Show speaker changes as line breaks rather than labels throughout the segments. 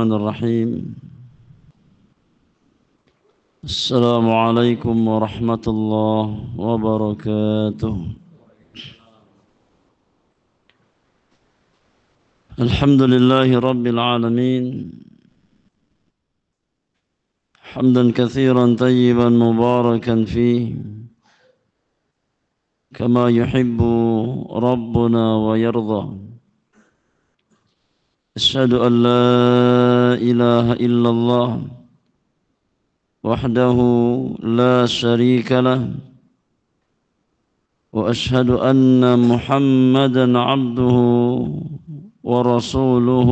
الرحمن الرحيم السلام عليكم ورحمة الله وبركاته الحمد لله رب العالمين حمدا كثيرا طيبا مباركا فيه كما يحب ربنا ويرضى أشهد أن لا إله إلا الله وحده لا شريك له وأشهد أن محمدا عبده ورسوله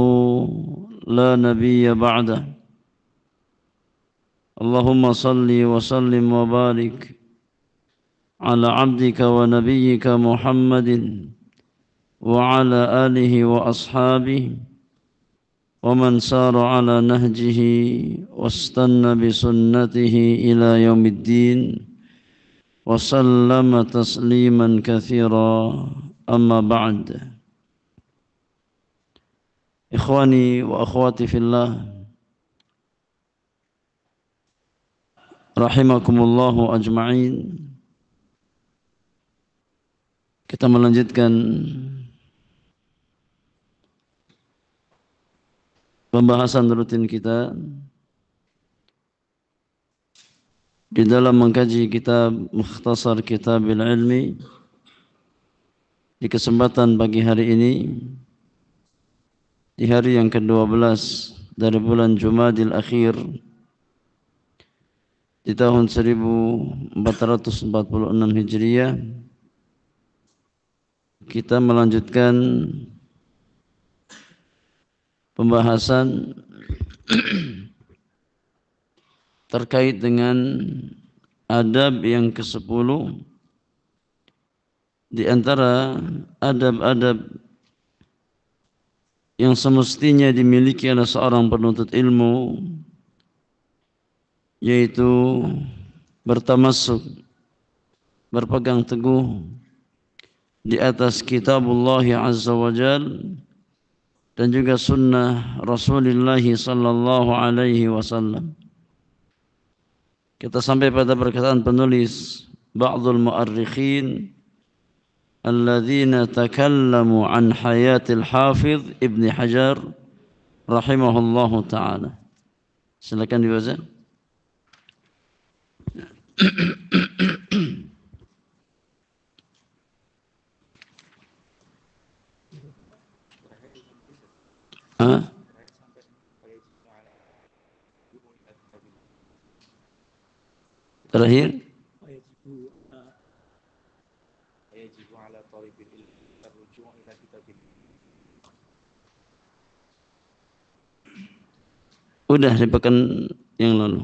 لا نبي بعده اللهم صل وسلم وبارك على عبدك ونبيك محمد وعلى آله وأصحابه ومن سار على نهجه واستنى بسنته إلى يوم الدين وسلم تسليما كثيرا أما بعد إخواني وأخواتي في الله rahimakumullahu ajma'in. Kita melanjutkan pembahasan rutin kita di dalam mengkaji kitab Mukhtasar Kitabil Ilmi di kesempatan pagi hari ini di hari yang ke-12 dari bulan Jumadil Akhir di tahun 1446 Hijriah. Kita melanjutkan pembahasan terkait dengan adab yang ke-10 di antara adab-adab yang semestinya dimiliki oleh seorang penuntut ilmu, yaitu bertamasuk, berpegang teguh di atas kitabullah azza wa jal dan juga sunnah Rasulullah sallallahu alaihi wasallam. Kita sampai pada perkataan penulis ba'dul mu'arrikhin alladzina takallamu an hayatil Hafidh Ibn Hajar rahimahullahu ta'ala. Silakan dibaca. Terakhir udah di pekan yang lalu.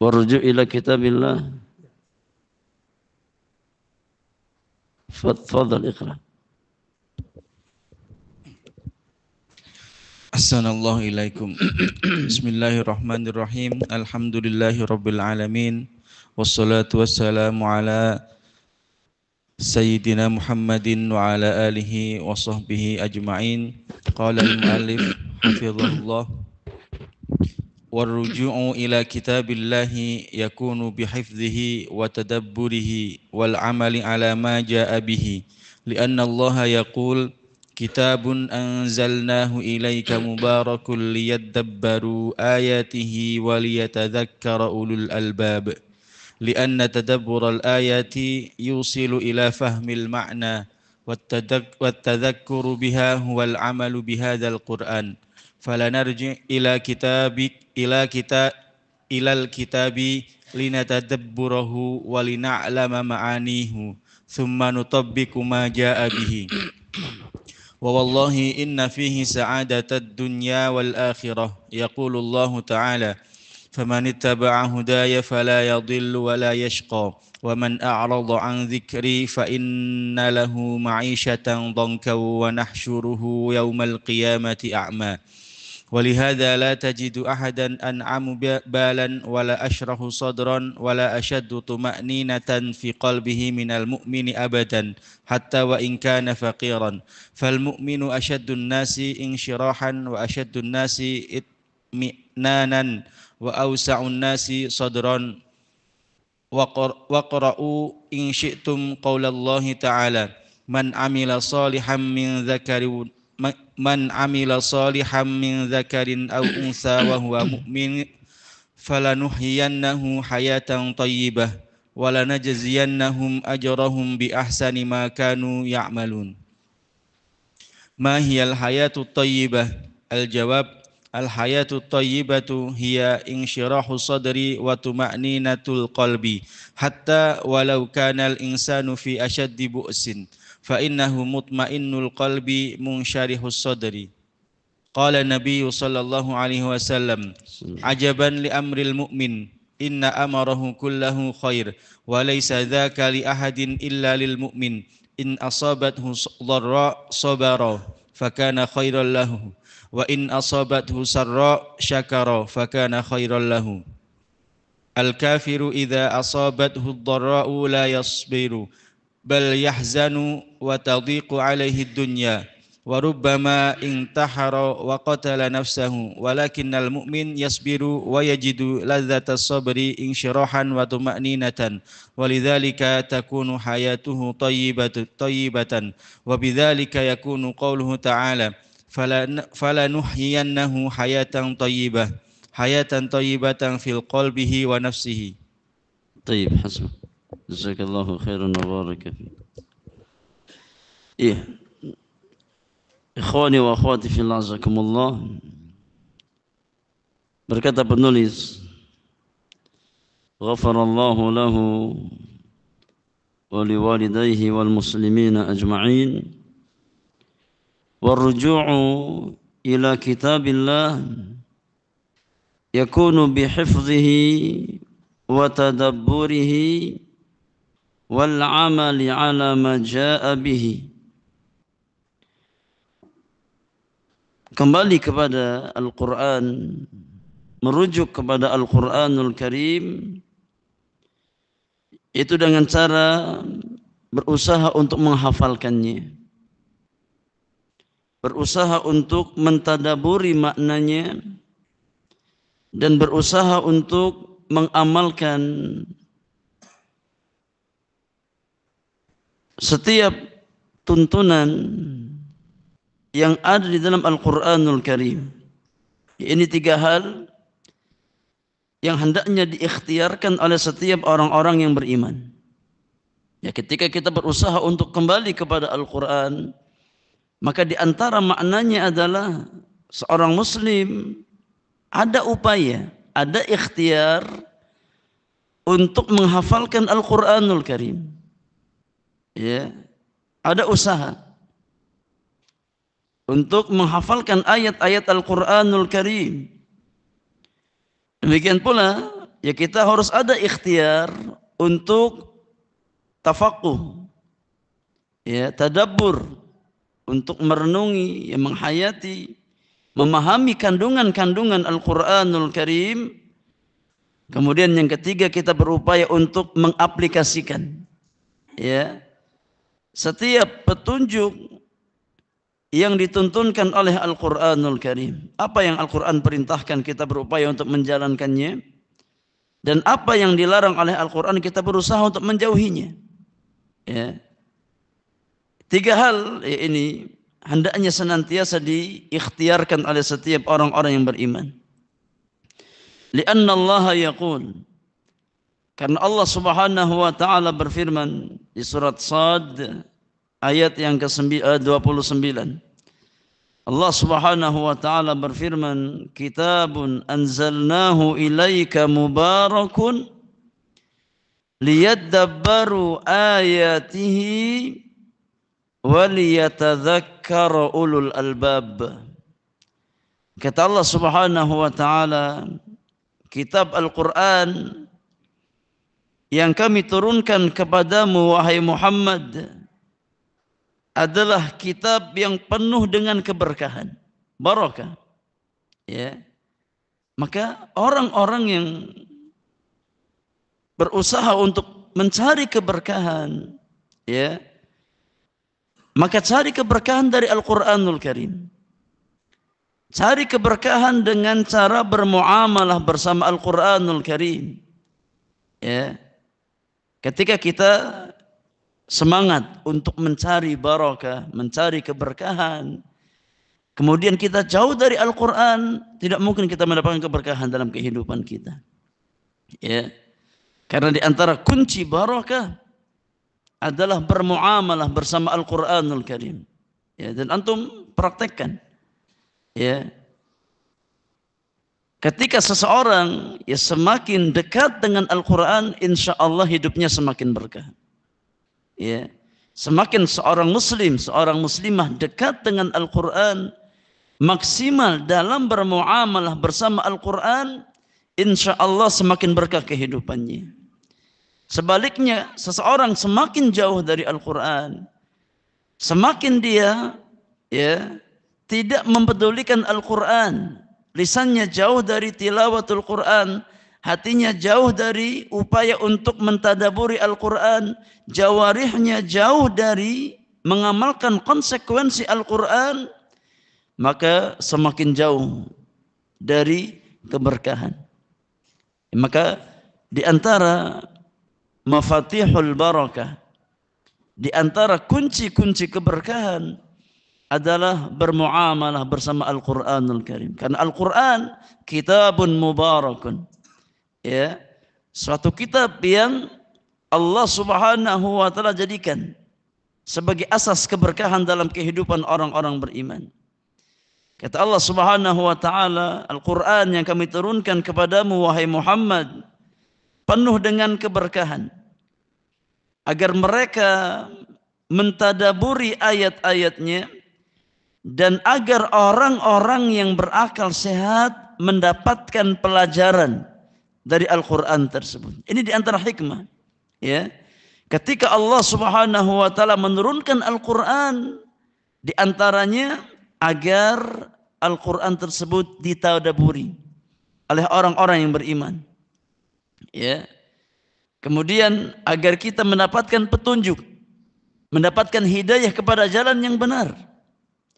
Warju ila kitabillah. Fadhal iqra.
Assalamualaikum ilaikum. Bismillahirrahmanirrahim. Alhamdulillahirabbil alamin. Wassalatu wassalamu ala Sayyidina Muhammadin wa ala alihi wa sahbihi ajma'in. Qala al-muallif hafizahullah warruju'u ila kitabillahi yakunu bihifdhihi wa tadabburihi wal amali ala ma ja'a bihi lianna Allah yaqul kitabun anzalnahu ilayka mubarakun liyadabbaru ayatihi wa liyatadhakkara ulul albab لأن تدبر الآيات يوصل إلى فهم المعنى والتذكر بها هو العمل بهذا القرآن فلا نرجع إلى الكتاب لنتدبره ولنعلم معانيه ثم نطبق ما جاء به ووالله إن فيه سعادة الدنيا والآخرة يقول الله تعالى فمن اتبع هداي فلا يضل ولا يشقى ومن أعرض عن ذكري فإن له معيشة ضنكا ونحشره يوم القيامة أعمى ولهذا لا تجد أحدا أنعم بالا ولا أشرح صدرا ولا أشد طمأنينة في قلبه من المؤمن أبدا حتى وإن كان فقيرا فالمؤمن أشد الناس انشراحا وأشد الناس اطمئنانا وأوسع الناس صدرا وقرأوا إن شئتم قول الله تعالى من عمل صالحا من ذكر أو أنثى وهو مؤمن فلنحيينه حياة طيبة ولنجزينهم أجرهم بأحسن ما كانوا يعملون. ما هي الحياة الطيبة؟ الجواب: الحياة الطيبة هي انشراح الصدر وطمأنينة القلب حتى ولو كان الإنسان في أشد بؤس فإنه مطمئن القلب منشرح الصدر. قال النبي صلى الله عليه وسلم عجبا لأمر المؤمن إن أمره كله خير وليس ذاك لأحد إلا للمؤمن إن أصابته ضراء صبر فكان خيرا له وإن أصابته سراء شكر فكان خيرا له. الكافر إذا أصابته الضراء لا يصبر بل يحزن وتضيق عليه الدنيا وربما انتحر وقتل نفسه ولكن المؤمن يصبر ويجد لذة الصبر انشراحا وطمأنينة ولذلك تكون حياته طيبة وبذلك يكون قوله تعالى فلنحيينه حياة طيبة في قلبه ونفسه.
طيب حسنا جزاك الله خيرا وبارك فيك. Iya, ikhwani wa akhwati fillah azakumullah, berkata penulis, ghafarallahu lahu wa liwalidayhi wal muslimina ajma'in warruju'u ila kitabillah yakunu bihifzihi wa tadabburihi wal amali ala ma jaa bihi. Kembali kepada Al-Quran, merujuk kepada Al-Quranul Karim, itu dengan cara berusaha untuk menghafalkannya, berusaha untuk mentadaburi maknanya, dan berusaha untuk mengamalkan setiap tuntunan yang ada di dalam Al-Quranul Karim. Ini tiga hal yang hendaknya diikhtiarkan oleh setiap orang-orang yang beriman. Ya, ketika kita berusaha untuk kembali kepada Al-Quran, maka di antara maknanya adalah seorang muslim ada upaya, ada ikhtiar untuk menghafalkan Al-Quranul Karim. Ya, ada usaha untuk menghafalkan ayat-ayat Al-Quranul Karim. Demikian pula, ya kita harus ada ikhtiar untuk tafaqquh, ya, tadabbur, untuk merenungi, ya, menghayati, memahami kandungan-kandungan Al-Quranul Karim. Kemudian yang ketiga, kita berupaya untuk mengaplikasikan, ya, setiap petunjuk yang dituntunkan oleh Al-Quranul Karim. Apa yang Al-Quran perintahkan, kita berupaya untuk menjalankannya. Dan apa yang dilarang oleh Al-Quran, kita berusaha untuk menjauhinya. Ya. Tiga hal ini hendaknya senantiasa diikhtiarkan oleh setiap orang-orang yang beriman. Lianna Allah yaqul, karena Allah Subhanahu wa taala berfirman di surat Sad ayat yang ke-29. Allah Subhanahu wa taala berfirman, kitabun anzalnahu ilaika mubarakun liyadabbaru ayatihi waliyatadzakkara ulul albab. Kata Allah Subhanahu wa taala, kitab Al-Quran yang kami turunkan kepadamu wahai Muhammad adalah kitab yang penuh dengan keberkahan, barakah. ya, maka orang-orang yang berusaha untuk mencari keberkahan, ya, maka cari keberkahan dari Al-Quranul Karim. Cari keberkahan dengan cara bermuamalah bersama Al-Quranul Karim. Ya. Ketika kita semangat untuk mencari barakah, mencari keberkahan, kemudian kita jauh dari Al-Quran, tidak mungkin kita mendapatkan keberkahan dalam kehidupan kita. Ya. Karena di antara kunci barakah adalah bermuamalah bersama Al-Quranul Karim. Ya, dan antum praktekkan. Ya. Ketika seseorang ya semakin dekat dengan Al-Quran, insya Allah hidupnya semakin berkah. Ya. Semakin seorang muslim, seorang muslimah dekat dengan Al-Quran, maksimal dalam bermuamalah bersama Al-Quran, insya Allah semakin berkah kehidupannya. Sebaliknya, seseorang semakin jauh dari Al-Quran, semakin dia ya tidak mempedulikan Al-Quran, lisannya jauh dari tilawatul Quran, hatinya jauh dari upaya untuk mentadaburi Al-Quran, jawarihnya jauh dari mengamalkan konsekuensi Al-Quran, maka semakin jauh dari keberkahan. Maka di antara mafatihul barakah, di antara kunci-kunci keberkahan adalah bermuamalah bersama Al-Quranul Karim. Karena Al-Quran kitabun mubarakun. Ya, suatu kitab yang Allah Subhanahu wa taala jadikan sebagai asas keberkahan dalam kehidupan orang-orang beriman. Kata Allah Subhanahu wa taala, Al-Quran yang kami turunkan kepadamu wahai Muhammad penuh dengan keberkahan agar mereka mentadaburi ayat-ayatnya dan agar orang-orang yang berakal sehat mendapatkan pelajaran dari Al-Quran tersebut. Ini di antara hikmah. Ya. Ketika Allah Subhanahu wa taala menurunkan Al-Quran, di antaranya agar Al-Quran tersebut ditadaburi oleh orang-orang yang beriman. Ya. Kemudian agar kita mendapatkan petunjuk, mendapatkan hidayah kepada jalan yang benar.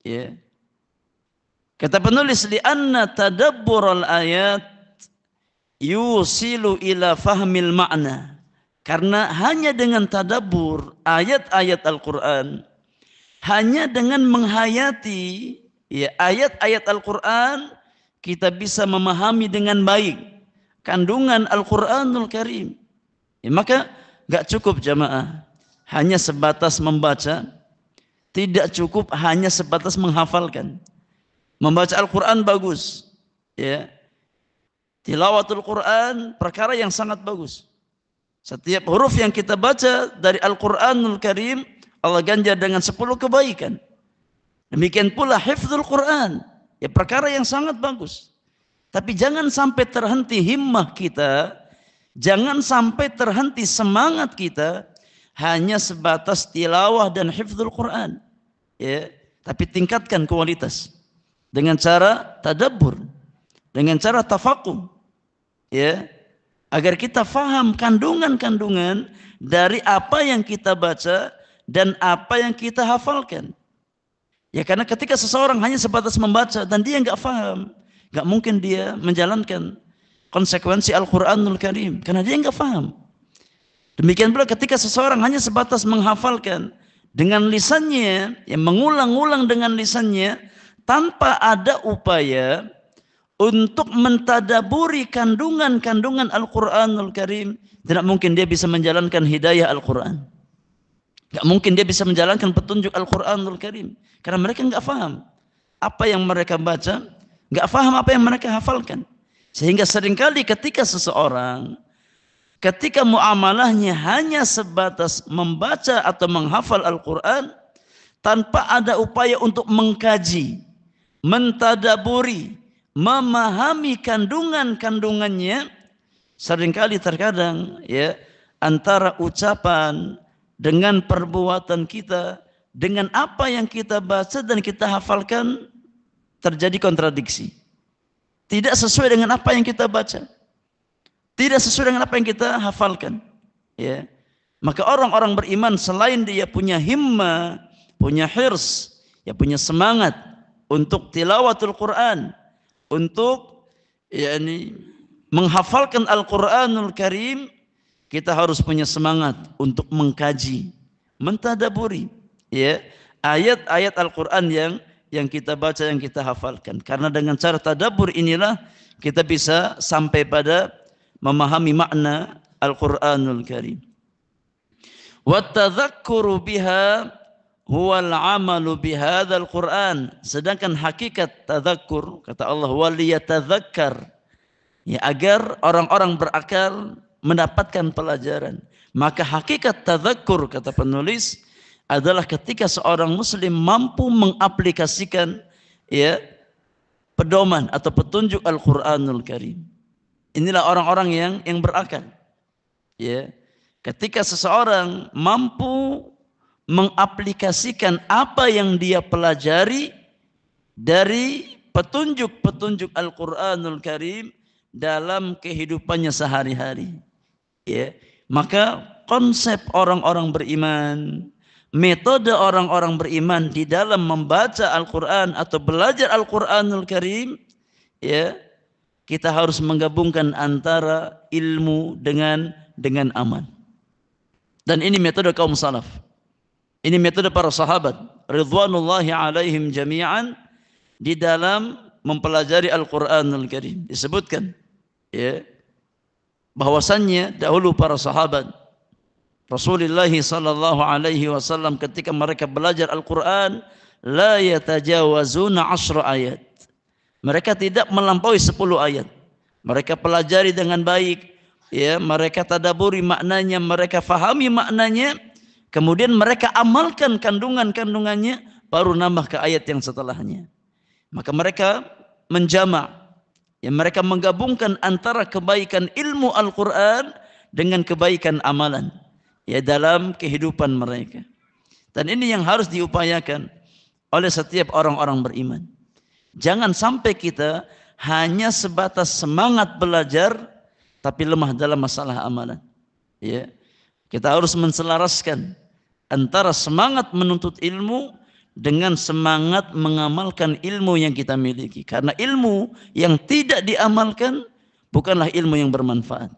Ya. Kata penulis, li'anna tadabbur al-ayat yusilu ila fahmil ma'na. Karena hanya dengan tadabbur ayat-ayat Al-Quran, hanya dengan menghayati ya, ayat-ayat Al-Quran, kita bisa memahami dengan baik kandungan Al-Quranul Karim. Ya, maka gak cukup jamaah hanya sebatas membaca, tidak cukup hanya sebatas menghafalkan. Membaca Al-Quran bagus, ya. Tilawatul Quran perkara yang sangat bagus. Setiap huruf yang kita baca dari Al-Quranul Karim, Allah ganjar dengan 10 kebaikan. Demikian pula hifdzul Quran, ya perkara yang sangat bagus. Tapi jangan sampai terhenti himmah kita, jangan sampai terhenti semangat kita hanya sebatas tilawah dan hifdzul Quran. Ya, tapi tingkatkan kualitas dengan cara tadabbur, dengan cara tafaqqum, ya, agar kita faham kandungan-kandungan dari apa yang kita baca dan apa yang kita hafalkan. Ya, karena ketika seseorang hanya sebatas membaca dan dia nggak faham, nggak mungkin dia menjalankan konsekuensi Al-Quranul Karim karena dia nggak faham. Demikian pula ketika seseorang hanya sebatas menghafalkan dengan lisannya, yang mengulang-ulang dengan lisannya, tanpa ada upaya untuk mentadaburi kandungan-kandungan Al-Quranul Karim, tidak mungkin dia bisa menjalankan hidayah Al-Quran. Tidak mungkin dia bisa menjalankan petunjuk Al-Quranul Karim. Karena mereka nggak faham apa yang mereka baca, nggak faham apa yang mereka hafalkan. Sehingga seringkali ketika seseorang ketika muamalahnya hanya sebatas membaca atau menghafal Al-Quran tanpa ada upaya untuk mengkaji, mentadaburi, memahami kandungan-kandungannya, seringkali terkadang ya antara ucapan dengan perbuatan kita, dengan apa yang kita baca dan kita hafalkan terjadi kontradiksi. tidak sesuai dengan apa yang kita baca, tidak sesuai dengan apa yang kita hafalkan, ya. Maka orang-orang beriman selain dia punya himmah, punya hirs, ya punya semangat untuk tilawatul Quran, untuk yakni menghafalkan Al-Quranul Karim, kita harus punya semangat untuk mengkaji, mentadaburi, ya, ayat-ayat Al-Quran yang kita baca, yang kita hafalkan. Karena dengan cara tadabbur inilah kita bisa sampai pada memahami makna Al-Quranul Karim. Wattadzakkuru biha huwal amalu bihadzal Qur'an. Sedangkan hakikat tadzakkur, kata Allah, waliyatadzakkar, ya, agar orang-orang berakal mendapatkan pelajaran. Maka hakikat tadzakkur, kata penulis, adalah ketika seorang muslim mampu mengaplikasikan, ya, pedoman atau petunjuk Al-Qur'anul Karim. Inilah orang-orang yang berakal, ya. Ketika seseorang mampu mengaplikasikan apa yang dia pelajari dari petunjuk-petunjuk Al-Qur'anul Karim dalam kehidupannya sehari-hari, ya, maka konsep orang-orang beriman, metode orang-orang beriman di dalam membaca Al-Quran atau belajar Al-Quranul Karim, ya, kita harus menggabungkan antara ilmu dengan amal. Dan ini metode kaum salaf. Ini metode para sahabat ridwanullahi alaihim jami'an di dalam mempelajari Al-Quranul Karim. Disebutkan, ya, bahwasannya dahulu para sahabat Rasulullah sallallahu alaihi wasallam ketika mereka belajar Al-Quran, la yatajawazuna 10 ayat. Mereka tidak melampaui 10 ayat. Mereka pelajari dengan baik, ya, mereka tadaburi maknanya, mereka fahami maknanya, kemudian mereka amalkan kandungan-kandungannya, baru nambah ke ayat yang setelahnya. Maka mereka menjamak, ya, mereka menggabungkan antara kebaikan ilmu Al-Quran dengan kebaikan amalan, ya, dalam kehidupan mereka. Dan ini yang harus diupayakan oleh setiap orang-orang beriman. Jangan sampai kita hanya sebatas semangat belajar tapi lemah dalam masalah amalan, ya. Kita harus menselaraskan antara semangat menuntut ilmu dengan semangat mengamalkan ilmu yang kita miliki. Karena ilmu yang tidak diamalkan bukanlah ilmu yang bermanfaat,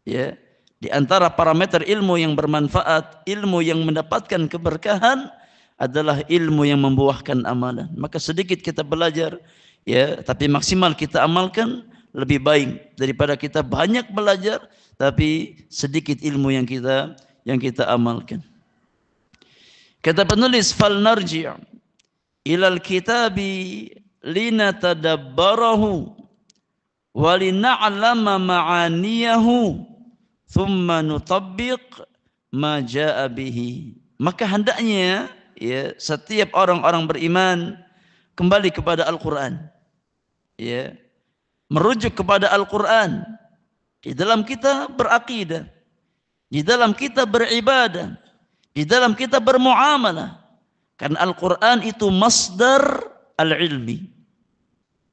ya. Di antara parameter ilmu yang bermanfaat, ilmu yang mendapatkan keberkahan adalah ilmu yang membuahkan amalan. Maka sedikit kita belajar, ya, tapi maksimal kita amalkan, lebih baik daripada kita banyak belajar tapi sedikit ilmu yang kita amalkan. Kata penulis, fal narji' ilal kitabi linatadabbarahu wa lina'lama ma'aniyahu thumma nutabbiq ma jaa'a bihi. Maka hendaknya, ya, setiap orang-orang beriman kembali kepada Al-Quran, ya, merujuk kepada Al-Quran di dalam kita berakidah, di dalam kita beribadah, di dalam kita bermuamalah. Karena Al-Quran itu masdar al-ilmi,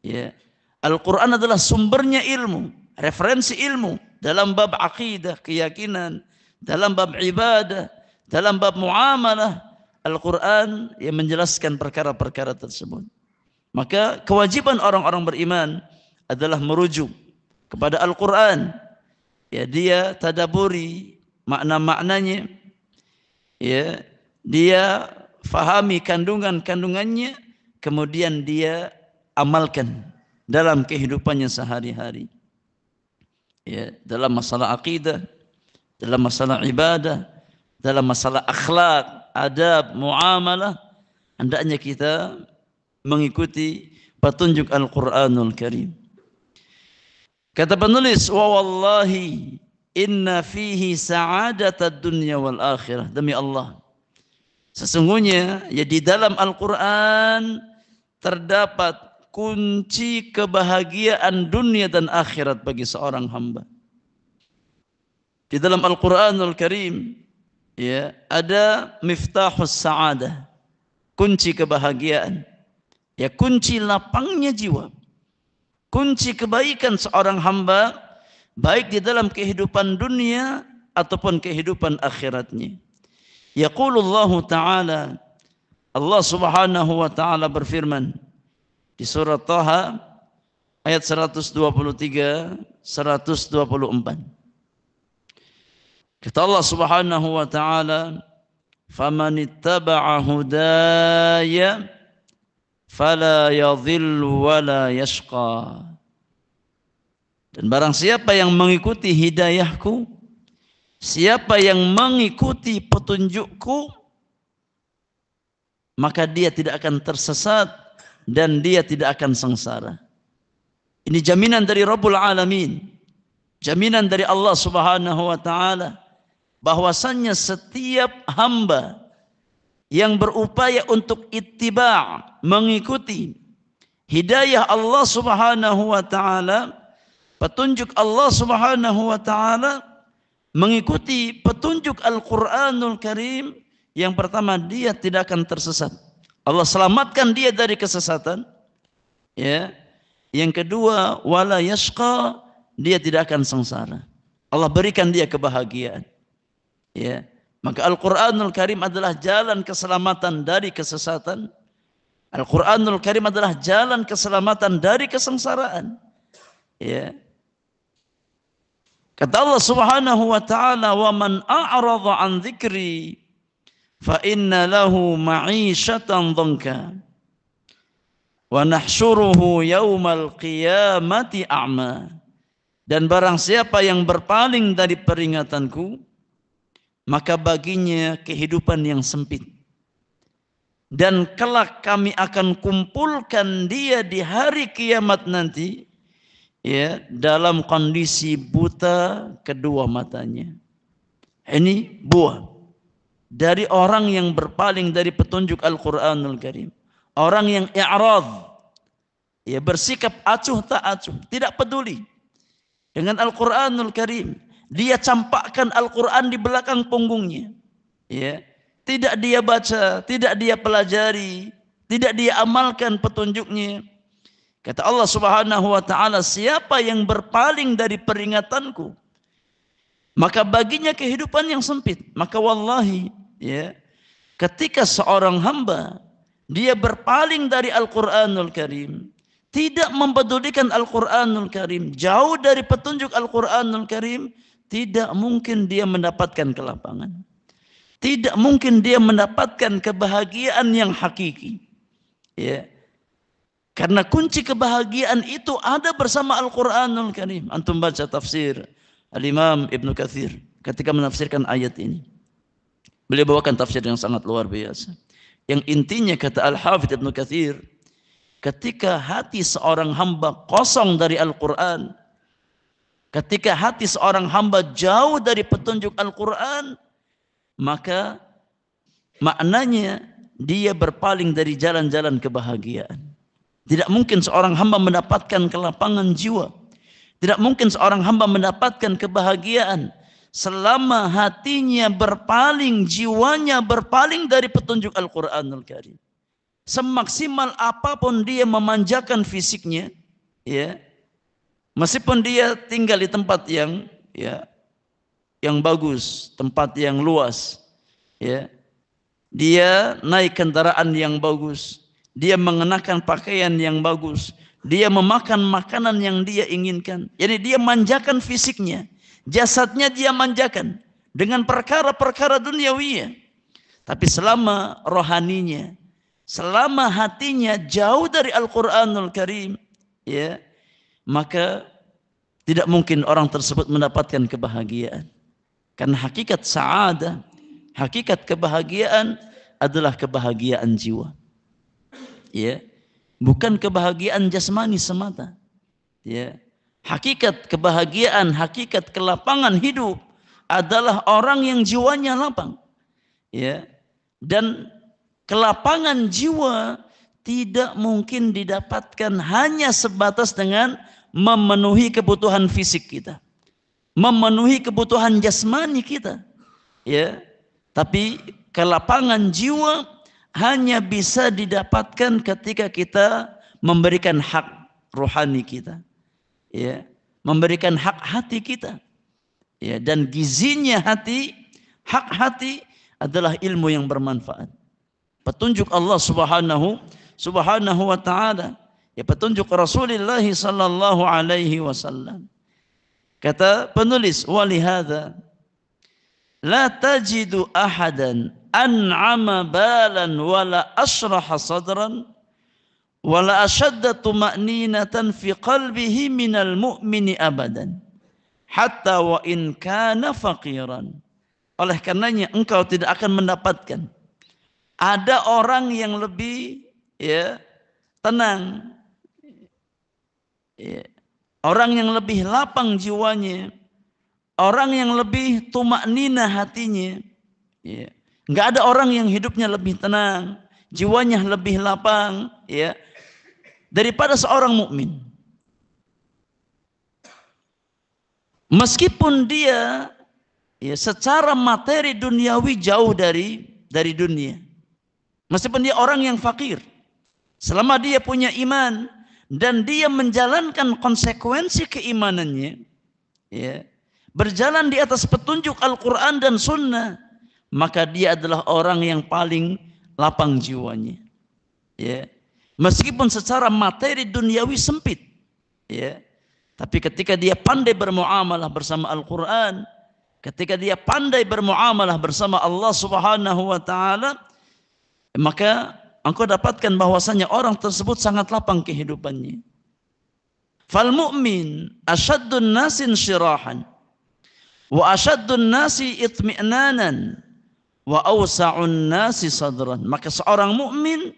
ya. Al-Quran adalah sumbernya ilmu, referensi ilmu dalam bab akidah, keyakinan, dalam bab ibadah, dalam bab muamalah. Al-Quran yang menjelaskan perkara-perkara tersebut. Maka kewajiban orang-orang beriman adalah merujuk kepada Al-Quran, ya, dia tadaburi makna-maknanya, ya, dia fahami kandungan-kandungannya, kemudian dia amalkan dalam kehidupannya sehari-hari, ya, dalam masalah akidah, dalam masalah ibadah, dalam masalah akhlak, adab, muamalah. Hendaknya kita mengikuti petunjuk Al-Quranul Karim. Kata penulis, wa wallahi inna fihi sa'adatad dunya wal akhirah. Demi Allah, sesungguhnya, ya, di dalam Al-Quran terdapat kunci kebahagiaan dunia dan akhirat bagi seorang hamba. Di dalam Al-Quranul Karim, ya, ada miftahus sa'adah, kunci kebahagiaan, ya, kunci lapangnya jiwa, kunci kebaikan seorang hamba baik di dalam kehidupan dunia ataupun kehidupan akhiratnya. Yaqulullahu ta'ala, Allah Subhanahu wa taala berfirman di surah Thaha ayat 123 124. Kata Allah Subhanahu wa taala, "Famanittaba'a hudaya fala yadhillu wala yashqa." Dan barang siapa yang mengikuti hidayahku, siapa yang mengikuti petunjukku, maka dia tidak akan tersesat dan dia tidak akan sengsara. Ini jaminan dari Rabbul Alamin, jaminan dari Allah Subhanahu wa taala, bahwasannya setiap hamba yang berupaya untuk ittiba', mengikuti hidayah Allah Subhanahu wa taala, petunjuk Allah Subhanahu wa taala, mengikuti petunjuk Al-Qur'anul Karim, yang pertama dia tidak akan tersesat. Allah selamatkan dia dari kesesatan. Ya. Yang kedua, wala yashqa, dia tidak akan sengsara. Allah berikan dia kebahagiaan. Ya. Maka Al-Qur'anul Karim adalah jalan keselamatan dari kesesatan. Al-Qur'anul Karim adalah jalan keselamatan dari kesengsaraan. Ya. Kata Allah Subhanahu wa taala, "Wa man a'rada 'an dzikri fa inna lahu ma'isyatan dhanka wa nahsyuruhu yaumal qiyamati a'ma." Dan barang siapa yang berpaling dari peringatanku, maka baginya kehidupan yang sempit. Dan kelak kami akan kumpulkan dia di hari kiamat nanti, ya, dalam kondisi buta kedua matanya. Ini buah dari orang yang berpaling dari petunjuk Al-Qur'anul Karim. Orang yang i'rad, ya, bersikap acuh tak acuh, tidak peduli dengan Al-Qur'anul Karim. Dia campakkan Al-Quran di belakang punggungnya. Ya. Tidak dia baca, tidak dia pelajari, tidak dia amalkan petunjuknya. Kata Allah Subhanahu wa taala, siapa yang berpaling dari peringatanku, maka baginya kehidupan yang sempit. Maka wallahi, ya, ketika seorang hamba dia berpaling dari Al-Qur'anul Karim, tidak mempedulikan Al-Qur'anul Karim, jauh dari petunjuk Al-Qur'anul Karim, tidak mungkin dia mendapatkan kelapangan. Tidak mungkin dia mendapatkan kebahagiaan yang hakiki. Ya. Karena kunci kebahagiaan itu ada bersama Al-Qur'anul Karim. Antum baca tafsir Al-Imam Ibnu Katsir ketika menafsirkan ayat ini. Beliau bawakan tafsir yang sangat luar biasa. Yang intinya kata Al-Hafidz Ibnu Katsir, ketika hati seorang hamba kosong dari Al-Qur'an, ketika hati seorang hamba jauh dari petunjuk Al-Quran, maka maknanya dia berpaling dari jalan-jalan kebahagiaan. Tidak mungkin seorang hamba mendapatkan kelapangan jiwa. Tidak mungkin seorang hamba mendapatkan kebahagiaan selama hatinya berpaling, jiwanya berpaling dari petunjuk Al-Quranul Karim. Semaksimal apapun dia memanjakan fisiknya, ya, meskipun dia tinggal di tempat yang, ya, yang bagus, tempat yang luas, ya, dia naik kendaraan yang bagus, dia mengenakan pakaian yang bagus, dia memakan makanan yang dia inginkan. Jadi dia manjakan fisiknya, jasadnya dia manjakan dengan perkara-perkara duniawiya. Tapi selama rohaninya, selama hatinya jauh dari Al-Quranul Karim, ya, maka tidak mungkin orang tersebut mendapatkan kebahagiaan. Karena hakikat sa'adah, hakikat kebahagiaan adalah kebahagiaan jiwa. Ya, bukan kebahagiaan jasmani semata. Ya, hakikat kebahagiaan, hakikat kelapangan hidup adalah orang yang jiwanya lapang. Ya, dan kelapangan jiwa tidak mungkin didapatkan hanya sebatas dengan memenuhi kebutuhan fisik kita, memenuhi kebutuhan jasmani kita, ya. Tapi kelapangan jiwa hanya bisa didapatkan ketika kita memberikan hak rohani kita, ya, memberikan hak hati kita, ya, dan gizinya hati, hak hati adalah ilmu yang bermanfaat. Petunjuk Allah Subhanahu wa taala, ya, petunjuk Rasulullah sallallahu alaihi wasallam. Kata penulis, walihada la tajidu ahadan an'ama balan wala ashraha sadran wala ashadda tuma'ninatan fi qalbihi minal mu'mini abadan hatta wa in kana faqiran. Oleh karenanya engkau tidak akan mendapatkan ada orang yang lebih, ya, tenang, ya, orang yang lebih lapang jiwanya, orang yang lebih tumaknina hatinya, ya. Nggak ada orang yang hidupnya lebih tenang, jiwanya lebih lapang, ya, daripada seorang mukmin. Meskipun dia, ya, secara materi duniawi jauh dari dunia, meskipun dia orang yang fakir, selama dia punya iman dan dia menjalankan konsekuensi keimanannya, ya, berjalan di atas petunjuk Al-Quran dan Sunnah, maka dia adalah orang yang paling lapang jiwanya, ya. Meskipun secara materi duniawi sempit, ya, tapi ketika dia pandai bermuamalah bersama Al-Quran, ketika dia pandai bermuamalah bersama Allah Subhanahu wa taala, maka engkau dapatkan bahwasanya orang tersebut sangat lapang kehidupannya. Fal mu'min asyaddun nasin syirahan wa asyaddun nasi itmi'nanan wa awsa'un nasi sadran. Maka seorang mukmin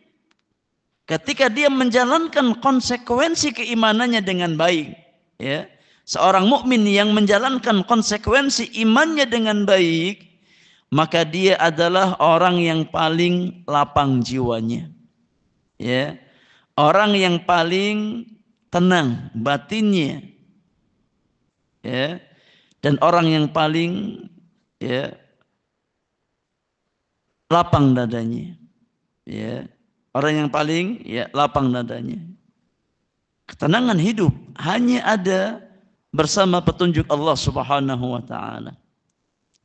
ketika dia menjalankan konsekuensi keimanannya dengan baik, ya, seorang mukmin yang menjalankan konsekuensi imannya dengan baik, maka dia adalah orang yang paling lapang jiwanya, ya, orang yang paling tenang batinnya, ya, dan orang yang paling, ya, lapang dadanya, ya, orang yang paling, ya, lapang dadanya. Ketenangan hidup hanya ada bersama petunjuk Allah Subhanahu wa taala,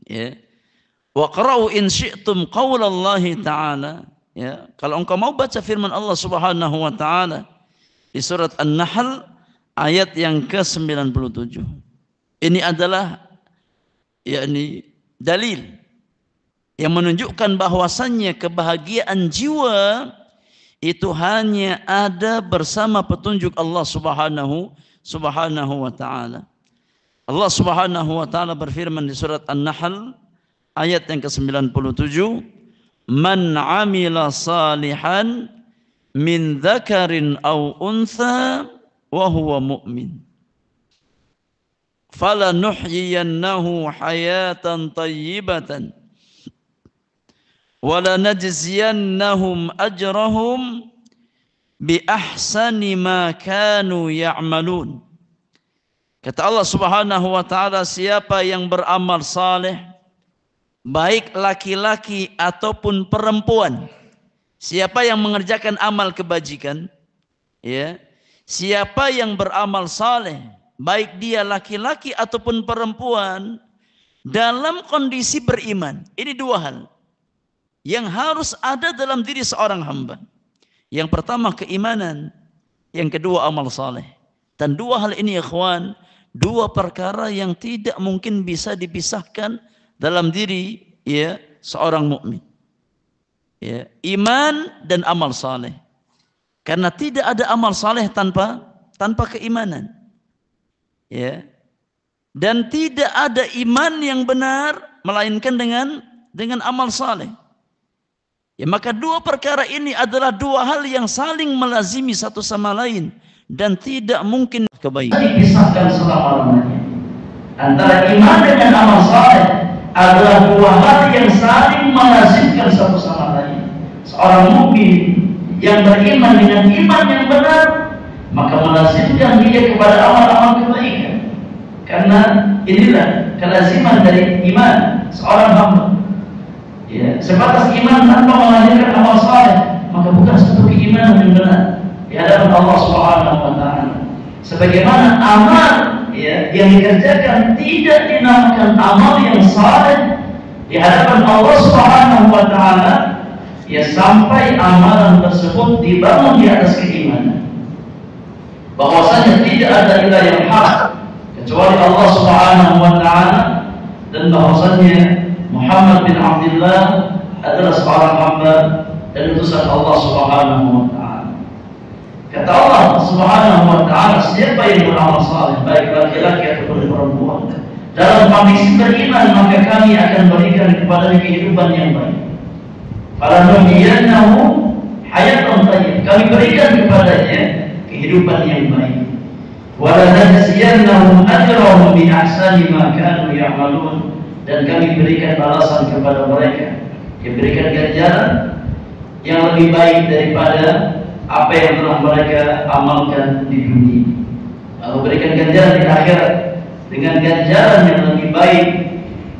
ya. Wa qara'u in syi'tum qaulallahi ta'ala, ya, kalau engkau mau baca firman Allah Subhanahu wa taala di surat An-Nahl ayat yang ke-97. Ini adalah, yakni, dalil yang menunjukkan bahwasannya kebahagiaan jiwa itu hanya ada bersama petunjuk Allah Subhanahu wa taala. Allah Subhanahu wa taala berfirman di surat An-Nahl ayat yang ke-97, man amila salihan min dzakarin aw untha wa huwa mu'min falanuhyiyannahu hayatan thayyibatan wa lanajziyannahum ajrahum bi ahsani ma kanu ya'malun. Kata Allah Subhanahu wa taala, siapa yang beramal saleh, baik laki-laki ataupun perempuan, siapa yang mengerjakan amal kebajikan, ya, siapa yang beramal saleh, baik dia laki-laki ataupun perempuan, dalam kondisi beriman. Ini dua hal yang harus ada dalam diri seorang hamba. Yang pertama keimanan, yang kedua amal saleh. Dan dua hal ini, ikhwan, dua perkara yang tidak mungkin bisa dipisahkan dalam diri, ya, seorang mukmin, ya, iman dan amal saleh. Karena tidak ada amal saleh tanpa keimanan, ya, dan tidak ada iman yang benar melainkan dengan amal saleh. Ya, maka dua perkara ini adalah dua hal yang saling melazimi satu sama lain dan tidak mungkin kebaikan dipisahkan selama-lamanya. Antara iman dengan amal saleh adalah dua hal yang saling melazimkan satu sama lain. Seorang mukmin yang beriman dengan iman yang benar, maka melazimkan dia kepada amal-amal kebaikan. Karena inilah kelaziman dari iman seorang hamba. Ya, sebatas iman tanpa melahirkan amal saleh, maka bukan satu keimanan yang benar di hadapan Allah Subhanahu wa taala. sebagaimana amal ya yang dikerjakan tidak dinamakan amal yang saleh di hadapan Allah Subhanahu wa taala ya sampai amalan tersebut dibangun di atas keimanan bahwasanya tidak ada ilah yang hak kecuali Allah Subhanahu wa taala dan bahwasanya Muhammad bin Abdullah adalah seorang hamba dan utusan Allah Subhanahu wa taala. Kata Allah Subhanahu wa taala, siapa yang beramal saleh baik laki-laki ataupun perempuan dalam kondisi beriman, maka kami akan berikan kepadanya kehidupan yang baik. Falanuhyiyannahu hayatan thayyibah. Kami berikan kepadanya kehidupan yang baik. Walanajziyannahum ajrahum bi ahsani ma kanu ya'malun. Dan kami berikan balasan kepada mereka, diberikan ganjaran yang lebih baik daripada apa yang telah mereka amalkan di dunia. Lalu berikan ganjaran di akhirat dengan ganjaran yang lebih baik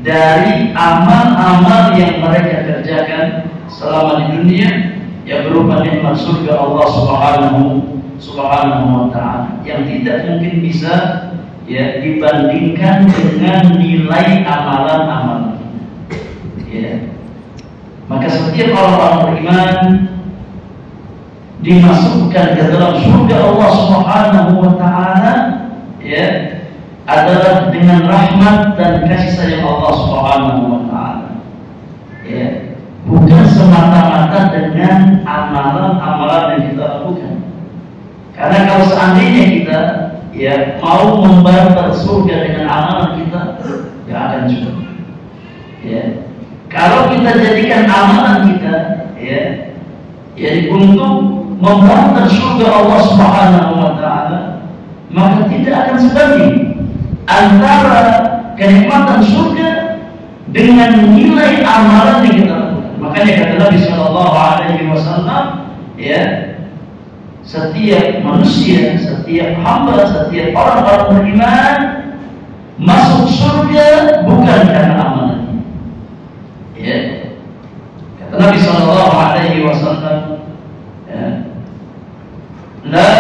dari amal-amal yang mereka kerjakan selama di dunia, yang berupa nikmat surga Allah Subhanahu wa taala yang tidak mungkin bisa ya dibandingkan dengan nilai amalan-amalan ya. Maka setiap orang beriman dimasukkan ke dalam surga Allah Subhanahu wa taala ya adalah dengan rahmat dan kasih sayang Allah Subhanahu wa taala ya, bukan semata-mata dengan amalan-amalan yang kita lakukan. Karena kalau seandainya kita ya mau membarter surga dengan amalan kita, ya akan cukup ya. Kalau kita jadikan amalan kita ya untuk membarter surga Allah Subhanahu wa taala, maka tidak akan sebanding antara kenikmatan surga dengan nilai amalan yang kita lakukan. Makanya kata Nabi sallallahu alaihi wasallam ya, setiap manusia, setiap hamba, setiap orang-orang beriman masuk surga bukan karena amalannya. Ya. Kata Nabi sallallahu alaihi wasallam, ya, la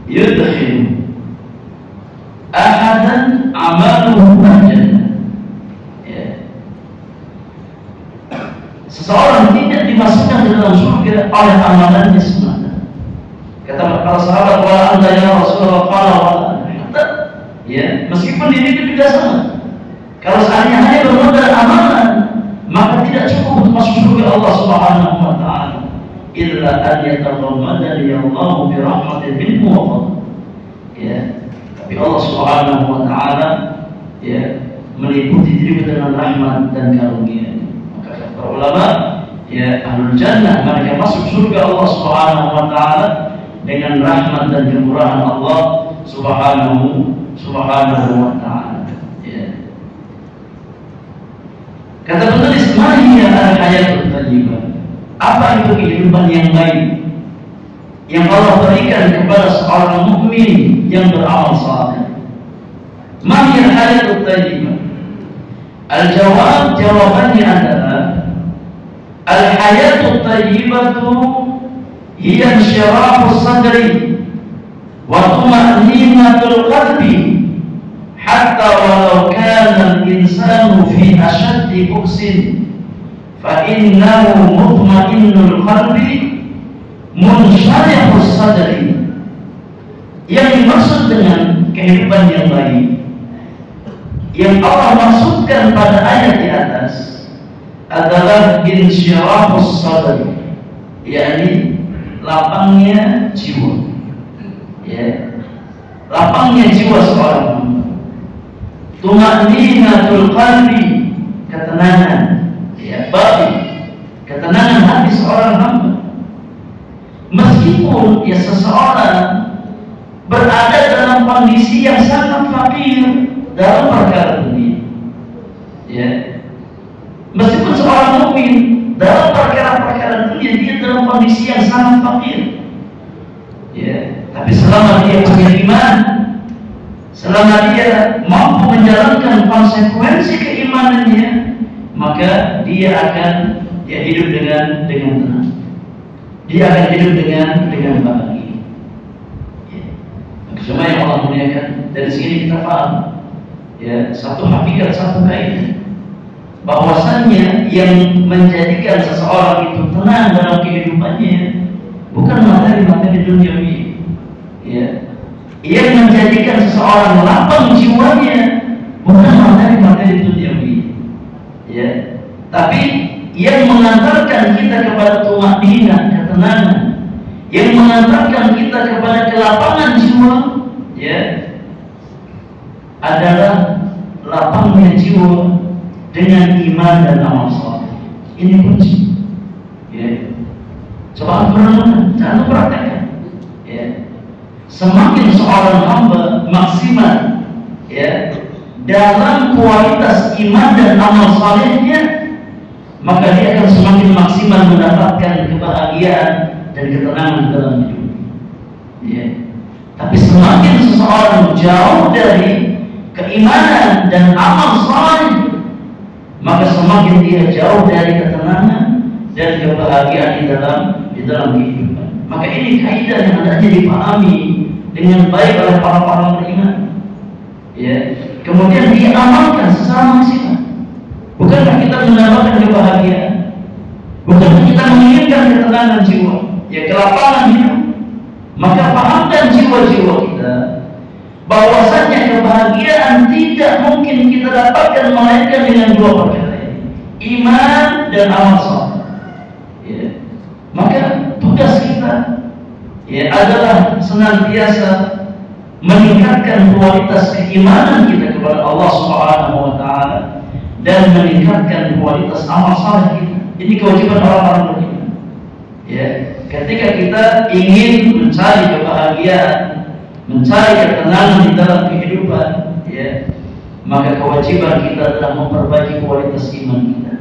yudkhil ahadan amaluhu al-jannah. Ya. Seseorang tidak dimasukkan ke dalam surga oleh amalannya semata. Kata para sahabat, wala anta ya Rasulullah, qala wala anta. Ya, meskipun diri itu juga sama. Kalau seandainya hanya bermodal amalan, maka tidak cukup untuk masuk surga Allah Subhanahu wa taala. Illa an yataghammadani Allahu bi rahmatin minhu wa fadl. Ya, tapi Allah Subhanahu wa taala ya meliputi dirimu dengan rahmat dan karunia. Maka kata para ulama, ya ahlul jannah mereka masuk surga Allah Subhanahu wa taala dengan rahmat dan kemurahan Allah Subhanahu wa taala. Ya. Kata penulis, "Ma hiya al-hayatul thayyibah?" Apa itu kehidupan yang baik yang Allah berikan kepada seorang mukmin yang beramal saleh? Ma hiya al-hayatul thayyibah? Al-jawab, jawabannya adalah al-hayatul thayyibatu hiya insyirahus sadri wa tuma'ninatul qalbi hatta walau kana al-insanu fi ashaddi bu'sin fa innahu mutma'innul qalbi munsyarihus sadri. Yang dimaksud dengan kehidupan yang baik yang Allah maksudkan pada ayat di atas adalah insyirahus sadri, yakni lapangnya jiwa, ya, lapangnya jiwa seorang hamba. Tuma'ninatul qalbi, ketenangan, ya, batin, ketenangan hati seorang hamba. Meskipun ya seseorang berada dalam kondisi yang sangat fakir dalam perkara dunia, ya, meskipun seorang mukmin dalam perkara-perkara dunia dia dalam kondisi yang sangat fakir, ya, tapi selama dia punya iman, selama dia mampu menjalankan konsekuensi keimanannya, maka dia akan hidup dengan tenang. Dia akan hidup dengan bahagia. Ya. jemaah yang Allah muliakan, dari sini kita paham ya satu hakikat, satu kaidah, bahwasannya yang menjadikan seseorang itu tenang dalam kehidupannya bukan materi-materi duniawi, ya. Yang menjadikan seseorang lapang jiwanya bukan materi-materi duniawi, ya. Tapi yang mengantarkan kita kepada tumaninah, ketenangan, yang mengantarkan kita kepada kelapangan jiwa, ya, adalah lapangnya jiwa dengan iman dan amal saleh. Ini kunci. Ya. Coba merenungkan, jangan praktekkan. Ya. Semakin seorang hamba maksimal, ya, dalam kualitas iman dan amal salehnya, maka dia akan semakin maksimal mendapatkan kebahagiaan dan ketenangan dalam hidup. Ya. Tapi semakin seseorang jauh dari keimanan dan amal saleh, maka semakin dia jauh dari ketenangan dan kebahagiaan di dalam kehidupan. Maka ini kaidah yang hendaknya dipahami dengan baik oleh para beriman. Ya. Kemudian diamalkan secara maksimal. Bukankah kita mendapatkan kebahagiaan? Bukankah kita menginginkan ketenangan jiwa, ya, kelapangan hidup? Maka pahamkan jiwa-jiwa kita bahwasannya kebahagiaan tidak mungkin kita dapatkan melainkan dengan dua perkara ini, iman dan amal saleh. Ya. Maka tugas kita, ya, adalah senantiasa meningkatkan kualitas keimanan kita kepada Allah Subhanahu wa taala dan meningkatkan kualitas amal saleh kita. Ini kewajiban orang-orang beriman. Ya, ketika kita ingin mencari kebahagiaan, mencari ketenangan di dalam kehidupan, ya, maka kewajiban kita adalah memperbaiki kualitas iman kita,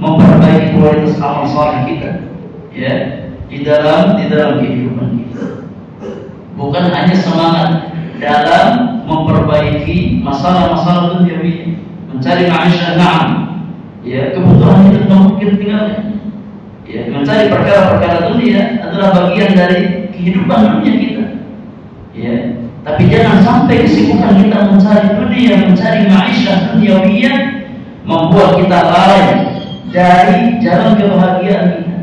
memperbaiki kualitas amal saleh kita, ya, di dalam kehidupan kita. Bukan hanya semangat dalam memperbaiki masalah-masalah duniawi, mencari maisha, na'am, ya, kebutuhan hidup mungkin tinggalkan. Ya, mencari perkara-perkara dunia adalah bagian dari kehidupan dunia kita. Ya, tapi jangan sampai kesibukan kita mencari dunia, mencari maisha duniawiyah membuat kita lalai dari jalan kebahagiaan kita,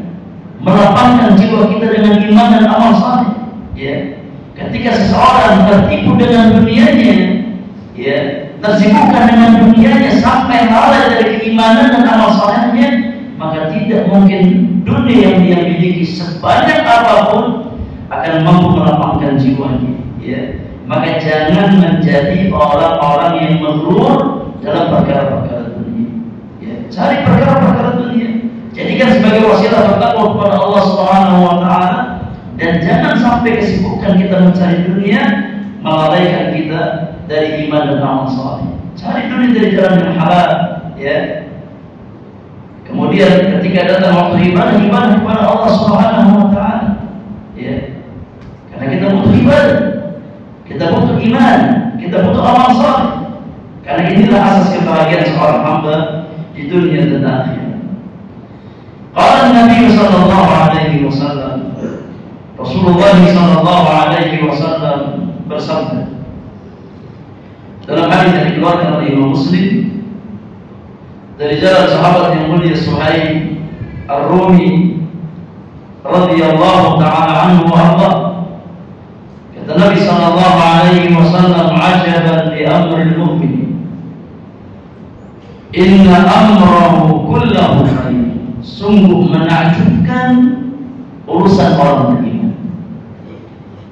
melapangkan jiwa kita dengan iman dan amal saleh. Ya, ketika seseorang tertipu dengan dunianya, ya, tersibukkan dengan dunianya sampai lalai dari keimanan dan amal salehnya, maka tidak mungkin dunia yang dia miliki sebanyak apapun akan mampu melapangkan jiwanya. Ya, maka jangan menjadi orang-orang yang melur dalam perkara-perkara dunia. Ya, cari perkara-perkara dunia, jadikan sebagai wasilah bertakwa kepada Allah Subhanahu wa taala, dan jangan sampai kesibukan kita mencari dunia melalaikan kita dari iman dan amal saleh. Cari dunia dari jalan yang halal, ya. Kemudian ketika datang waktu ibadah kepada Allah Subhanahu wa taala, ya. Karena kita butuh ibadah, kita butuh iman, kita butuh amal saleh. Karena inilah asas kebahagiaan seorang hamba di dunia dan akhirat. Qala Nabi sallallahu alaihi wasallam, Rasulullah sallallahu alaihi wasallam bersabda dalam hadis yang dikeluarkan oleh Imam Muslim dari jalan sahabat yang mulia Suhaib Ar-Rumi radhiyallahu taala anhu wa arda. Kata Nabi sallallahu alaihi wasallam, ajaban li amril mu'min, inna amrahu kullahu khair. Sungguh menakjubkan urusan orang beriman.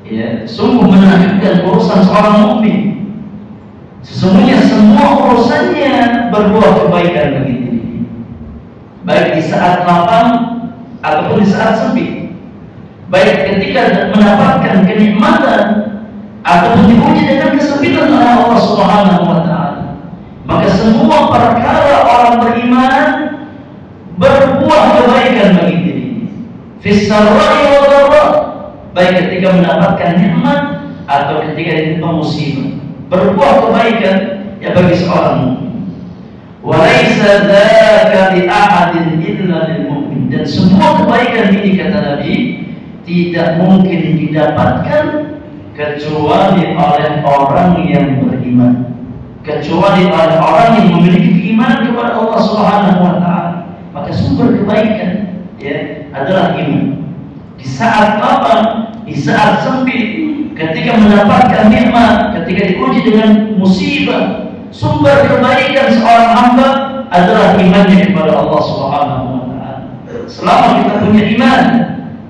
Ya, sungguh menakjubkan urusan seorang mukmin. Sesungguhnya semua urusannya berbuah kebaikan bagi dirinya, baik di saat lapang ataupun di saat sempit, baik ketika mendapatkan kenikmatan ataupun diuji dengan kesempitan oleh Allah Subhanahu wa taala. Maka semua perkara orang beriman berbuah kebaikan bagi dirinya, fis sarra'i wad dharra, baik ketika mendapatkan nikmat atau ketika ditimpa musibah, berbuah kebaikan ya bagi seorang mukmin. Wa laisa dzaka li ahadin illa lil mu'min, dan semua kebaikan ini kata Nabi tidak mungkin didapatkan kecuali oleh orang yang beriman, kecuali oleh orang yang memiliki keimanan kepada Allah Subhanahu wa taala. Maka sumber kebaikan ya adalah iman. Di saat apa? Di saat sempit, ketika mendapatkan nikmat, ketika diuji dengan musibah, sumber kebaikan seorang hamba adalah imannya kepada Allah Subhanahu wa taala. Selama kita punya iman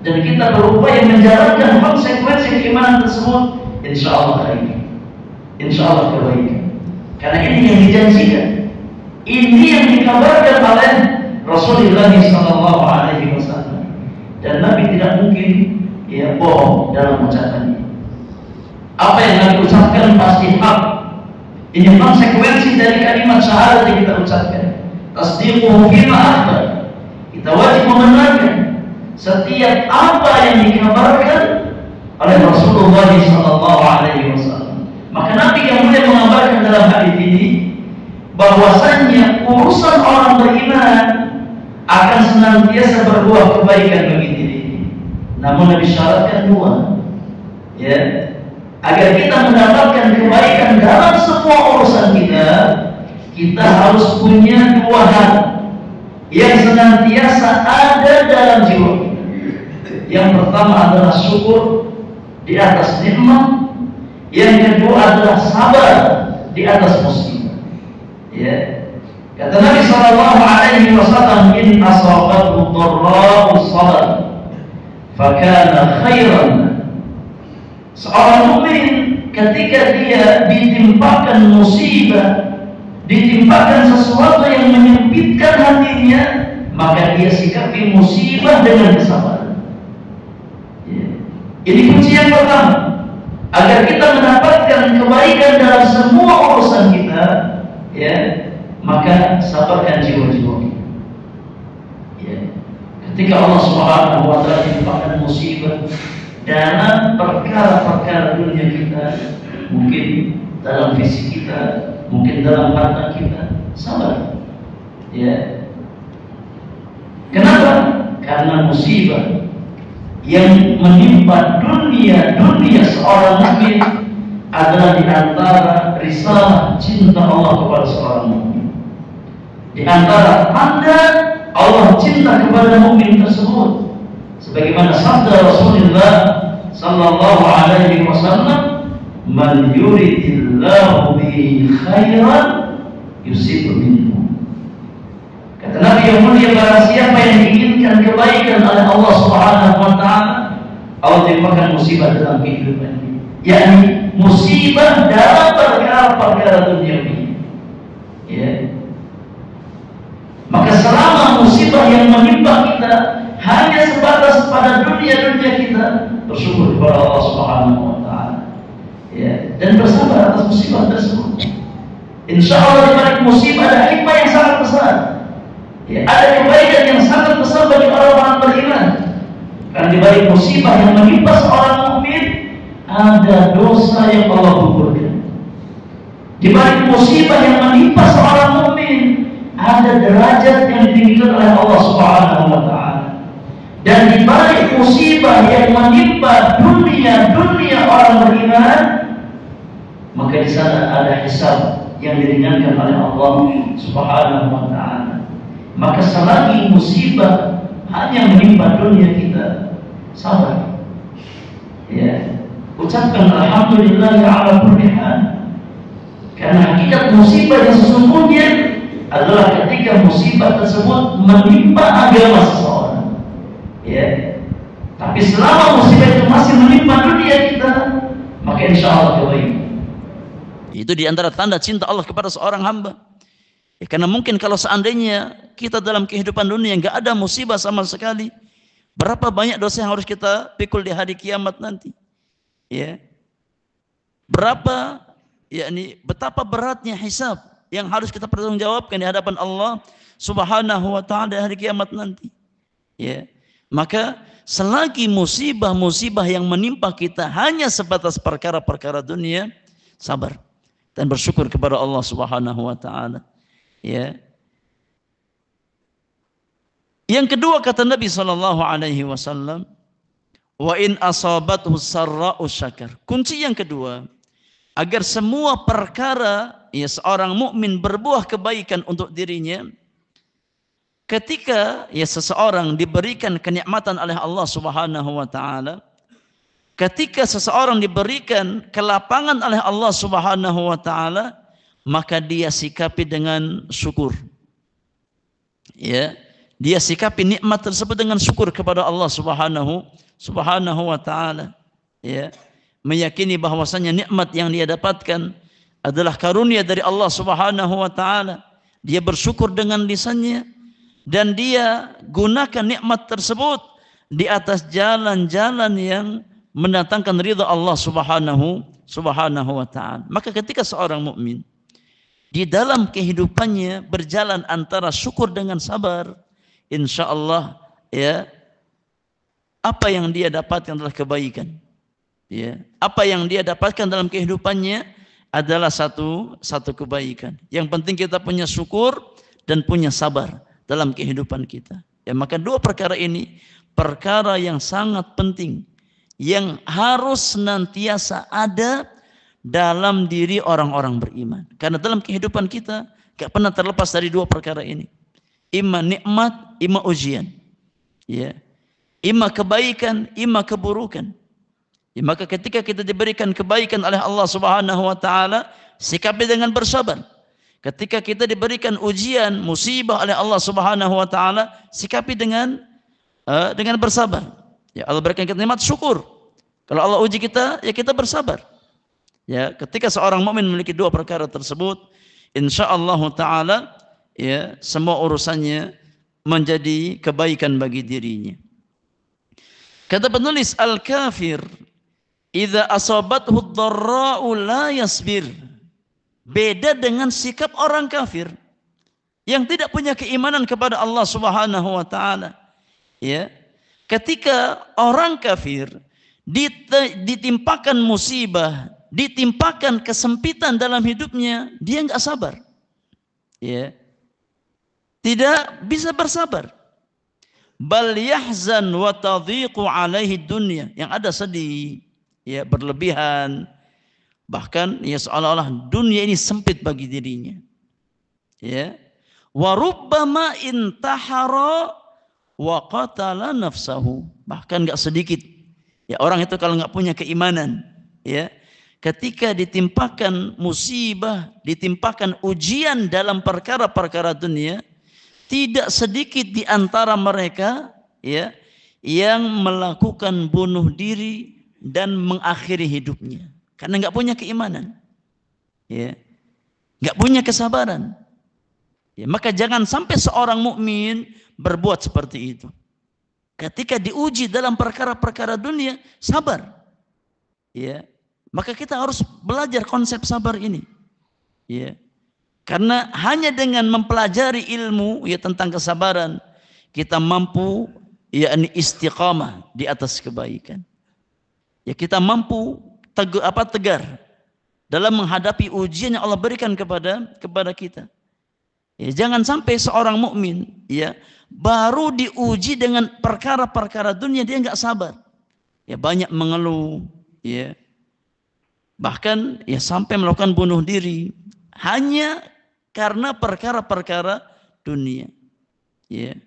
dan kita berupaya menjalankan konsekuensi keimanan tersebut, insya Allah kebaikan, insya Allah kebaikan. Karena ini yang dijanjikan, ini yang dikabarkan oleh Rasulullah SAW, dan Nabi tidak mungkin ya bohong dalam ucapannya. Apa yang Nabi ucapkan pasti hak. Ini konsekuensi dari kalimat syahadat yang kita ucapkan. Tasdiquhu fima akhbar. Kita wajib membenarkan setiap apa yang dikabarkan oleh Rasulullah SAW. Maka Nabi yang mulai mengabarkan dalam hadis ini bahwasannya urusan orang beriman akan senantiasa berbuah kebaikan bagi diri. Namun Nabi syaratkan dua, ya, agar kita mendapatkan kebaikan dalam semua urusan kita, kita harus punya dua hal yang senantiasa ada dalam jiwa kita. Yang pertama adalah syukur di atas nikmat. Yang kedua adalah sabar di atas musibah. Ya. Kata Nabi SAW, in asabathu dharra'u sabar, fakana khairan. Seorang mukmin ketika dia ditimpakan musibah, ditimpakan sesuatu yang menyempitkan hatinya, maka dia sikapi musibah dengan kesabaran. Ya. Ini kunci yang pertama. Agar kita mendapatkan kebaikan dalam semua urusan kita, ya, maka sabarkan jiwa-jiwa kita. Ya. Ketika Allah Subhanahu wa taala timpakan musibah dalam perkara-perkara dunia kita, mungkin dalam fisik kita, mungkin dalam harta kita, sabar. Ya. Kenapa? Karena musibah yang menimpa dunia seorang mukmin adalah di antara risalah cinta Allah kepada seorang mukmin. Di antara tanda Allah cinta kepada mukmin tersebut, sebagaimana sabda Rasulullah sallallahu alaihi wasallam, "Man yuridillahu bihi khairan yusib minhu." Kata Nabi yang mulia, barang siapa yang diinginkan kebaikan oleh Allah Subhanahu wa taala, Allah timpakan musibah dalam kehidupannya, yakni musibah dalam perkara-perkara duniawi. Ya. Maka selama musibah yang menimpa kita hanya sebatas pada dunia kita, bersyukur kepada Allah Subhanahu wa taala. Ya, dan bersabar atas musibah tersebut. Insya Allah di balik musibah ada hikmah yang sangat besar. Ya, ada kebaikan yang sangat besar bagi orang-orang beriman. Karena di balik musibah yang menimpa seorang mukmin ada dosa yang Allah gugurkan. Di balik musibah yang menimpa seorang mukmin ada derajat yang ditinggikan oleh Allah Subhanahu wa taala. Dan di balik musibah yang menimpa dunia orang beriman, maka di sana ada hisab yang diringankan oleh Allah Subhanahu wa taala. Maka selagi musibah hanya menimpa dunia kita, sabar. Ya, ucapkan alhamdulillah ala kulli hal. Karena hakikat musibah yang sesungguhnya adalah ketika musibah tersebut menimpa agama seseorang. Ya. Tapi selama musibah itu masih menimpa dunia kita, maka insya Allah kebaikan.
Itu di antara tanda cinta Allah kepada seorang hamba. Ya, karena mungkin kalau seandainya kita dalam kehidupan dunia nggak ada musibah sama sekali, berapa banyak dosa yang harus kita pikul di hari kiamat nanti? Ya, betapa beratnya hisab yang harus kita pertanggungjawabkan di hadapan Allah Subhanahu wa taala di hari kiamat nanti. Ya, maka selagi musibah-musibah yang menimpa kita hanya sebatas perkara-perkara dunia, sabar dan bersyukur kepada Allah Subhanahu wa taala. Ya. Yang kedua kata Nabi sallallahu alaihi wasallam,
Wa in asabathu sarra'u syakar. Kunci yang kedua, agar semua perkara ya seorang mukmin berbuah kebaikan untuk dirinya, ketika ya seseorang diberikan kenikmatan oleh Allah Subhanahu wa taala, ketika seseorang diberikan kelapangan oleh Allah Subhanahu wa taala, maka dia sikapi dengan syukur. Ya, dia sikapi nikmat tersebut dengan syukur kepada Allah Subhanahu wa taala. Ya, meyakini bahwasanya nikmat yang dia dapatkan adalah karunia dari Allah Subhanahu wa taala. Dia bersyukur dengan lisannya dan dia gunakan nikmat tersebut di atas jalan-jalan yang mendatangkan ridha Allah Subhanahu wa taala. Maka ketika seorang mukmin di dalam kehidupannya berjalan antara syukur dengan sabar, insyaallah ya, apa yang dia dapatkan adalah kebaikan. Ya, apa yang dia dapatkan dalam kehidupannya adalah satu kebaikan. Yang penting kita punya syukur dan punya sabar dalam kehidupan kita. Ya, maka dua perkara ini perkara yang sangat penting yang harus senantiasa ada dalam diri orang-orang beriman. Karena dalam kehidupan kita gak pernah terlepas dari dua perkara ini. Ima nikmat, ima ujian. Ya. Ima kebaikan, ima keburukan. Ya, maka ketika kita diberikan kebaikan oleh Allah Subhanahu wa taala, sikapi dengan bersabar. Ketika kita diberikan ujian, musibah oleh Allah Subhanahu wa taala, sikapi dengan bersabar. Ya, Allah berikan kita nikmat, syukur. Kalau Allah uji kita, ya kita bersabar. Ya, ketika seorang mukmin memiliki dua perkara tersebut, insyaallah taala ya semua urusannya menjadi kebaikan bagi dirinya. Kata penulis, al-kafir idza asabathu ad-dharra'u la yasbir. Beda dengan sikap orang kafir yang tidak punya keimanan kepada Allah Subhanahu wa taala. Ya. Ketika orang kafir ditimpakan musibah, ditimpakan kesempitan dalam hidupnya, dia enggak sabar. Ya. Tidak bisa bersabar. Bal yahzan wa tadhiqu alaihi dunya. Yang ada sedih, ya, berlebihan. Bahkan ya seolah-olah dunia ini sempit bagi dirinya. Ya. Wa rubbama intahara wa qatala nafsahu. Bahkan enggak sedikit. Ya, orang itu kalau enggak punya keimanan, ya, ketika ditimpakan musibah, ditimpakan ujian dalam perkara-perkara dunia, tidak sedikit di antara mereka ya yang melakukan bunuh diri dan mengakhiri hidupnya karena enggak punya keimanan. Ya. Enggak punya kesabaran. Ya, maka jangan sampai seorang mukmin berbuat seperti itu. Ketika diuji dalam perkara-perkara dunia, sabar. Ya. Maka kita harus belajar konsep sabar ini. Ya. Karena hanya dengan mempelajari ilmu ya tentang kesabaran, kita mampu yakni istiqamah di atas kebaikan. Ya, kita mampu tegar dalam menghadapi ujian yang Allah berikan kepada kita. Ya, jangan sampai seorang mukmin ya baru diuji dengan perkara-perkara dunia dia enggak sabar. Ya, banyak mengeluh, ya. Bahkan ya sampai melakukan bunuh diri hanya karena perkara-perkara dunia. Ya.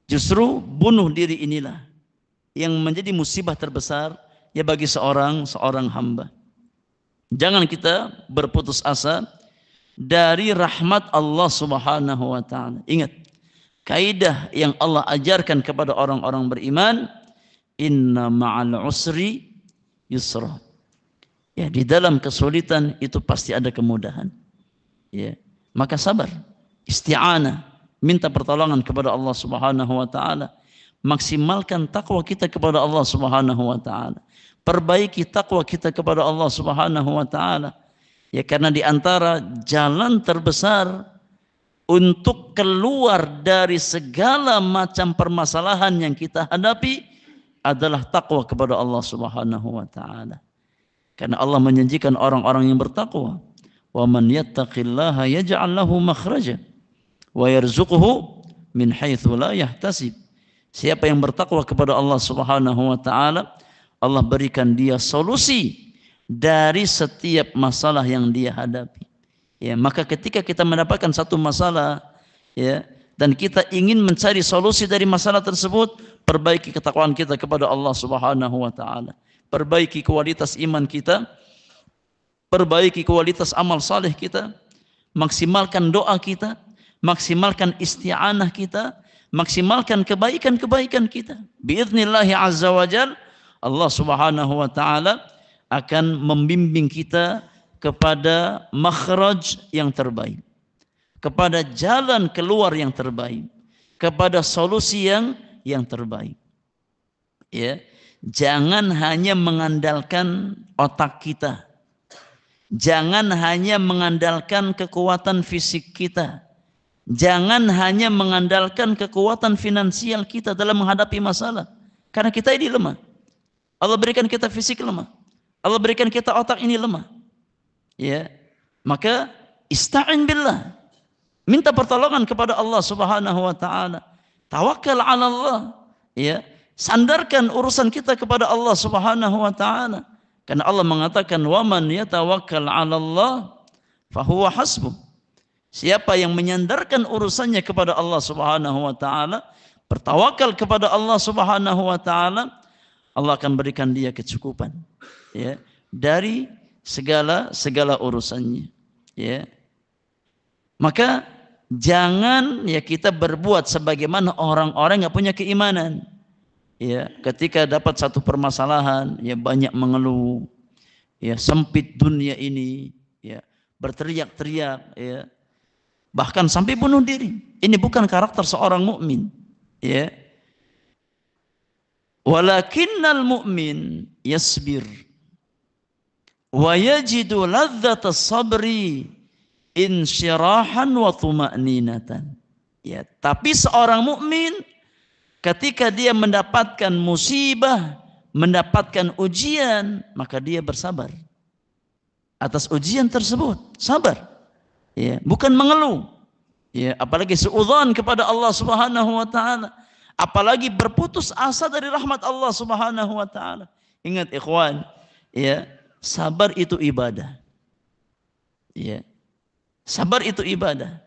Justru bunuh diri inilah yang menjadi musibah terbesar ya bagi seorang hamba. Jangan kita berputus asa dari rahmat Allah Subhanahu wa taala. Ingat, kaidah yang Allah ajarkan kepada orang-orang beriman, inna ma'al usri yusra. Ya, di dalam kesulitan itu pasti ada kemudahan. Ya, maka sabar, isti'anah, minta pertolongan kepada Allah Subhanahu wa taala. Maksimalkan takwa kita kepada Allah Subhanahu wa taala. Perbaiki takwa kita kepada Allah Subhanahu wa taala. Ya, karena di antara jalan terbesar untuk keluar dari segala macam permasalahan yang kita hadapi adalah takwa kepada Allah Subhanahu wa taala. Karena Allah menjanjikan orang-orang yang bertakwa, "Wa man yattaqillaha yaj'al lahu makhraja wa yarzuqhu min haitsu la yahtasib." Siapa yang bertakwa kepada Allah Subhanahu wa taala, Allah berikan dia solusi dari setiap masalah yang dia hadapi. Ya, maka ketika kita mendapatkan satu masalah, ya, dan kita ingin mencari solusi dari masalah tersebut, perbaiki ketakwaan kita kepada Allah Subhanahu wa taala. Perbaiki kualitas iman kita, perbaiki kualitas amal saleh kita, maksimalkan doa kita, maksimalkan isti'anah kita, maksimalkan kebaikan-kebaikan kita. Biiznillah azza wajal, Allah Subhanahu wa taala akan membimbing kita kepada makhraj yang terbaik, kepada jalan keluar yang terbaik, kepada solusi yang terbaik. Ya, jangan hanya mengandalkan otak kita, jangan hanya mengandalkan kekuatan fisik kita, jangan hanya mengandalkan kekuatan finansial kita dalam menghadapi masalah, karena kita ini lemah. Allah berikan kita fisik lemah, Allah berikan kita otak ini lemah. Ya, maka ista'in billah, minta pertolongan kepada Allah Subhanahu wa taala. Tawakkal 'ala Allah, ya, sandarkan urusan kita kepada Allah Subhanahu wa taala. Karena Allah mengatakan, "Wa man yatawakkal 'ala Allah fahuwa hasbuh." Siapa yang menyandarkan urusannya kepada Allah Subhanahu wa taala, bertawakal kepada Allah Subhanahu wa taala, Allah akan berikan dia kecukupan, ya, dari segala urusannya, ya. Maka jangan ya kita berbuat sebagaimana orang-orang yang punya keimanan, ya, ketika dapat satu permasalahan ya banyak mengeluh, ya, sempit dunia ini, ya, berteriak-teriak, ya, bahkan sampai bunuh diri. Ini bukan karakter seorang mukmin, ya. Walakinnal mu'min yasbir wa yajidu ladzata sabri insyirahan wa tuma'ninatan. Ya, tapi seorang mukmin ketika dia mendapatkan musibah, mendapatkan ujian, maka dia bersabar atas ujian tersebut, sabar. Ya, bukan mengeluh. Ya, apalagi suudzon kepada Allah Subhanahu wa taala, apalagi berputus asa dari rahmat Allah Subhanahu wa taala. Ingat ikhwan, ya, sabar itu ibadah. Ya. Sabar itu ibadah.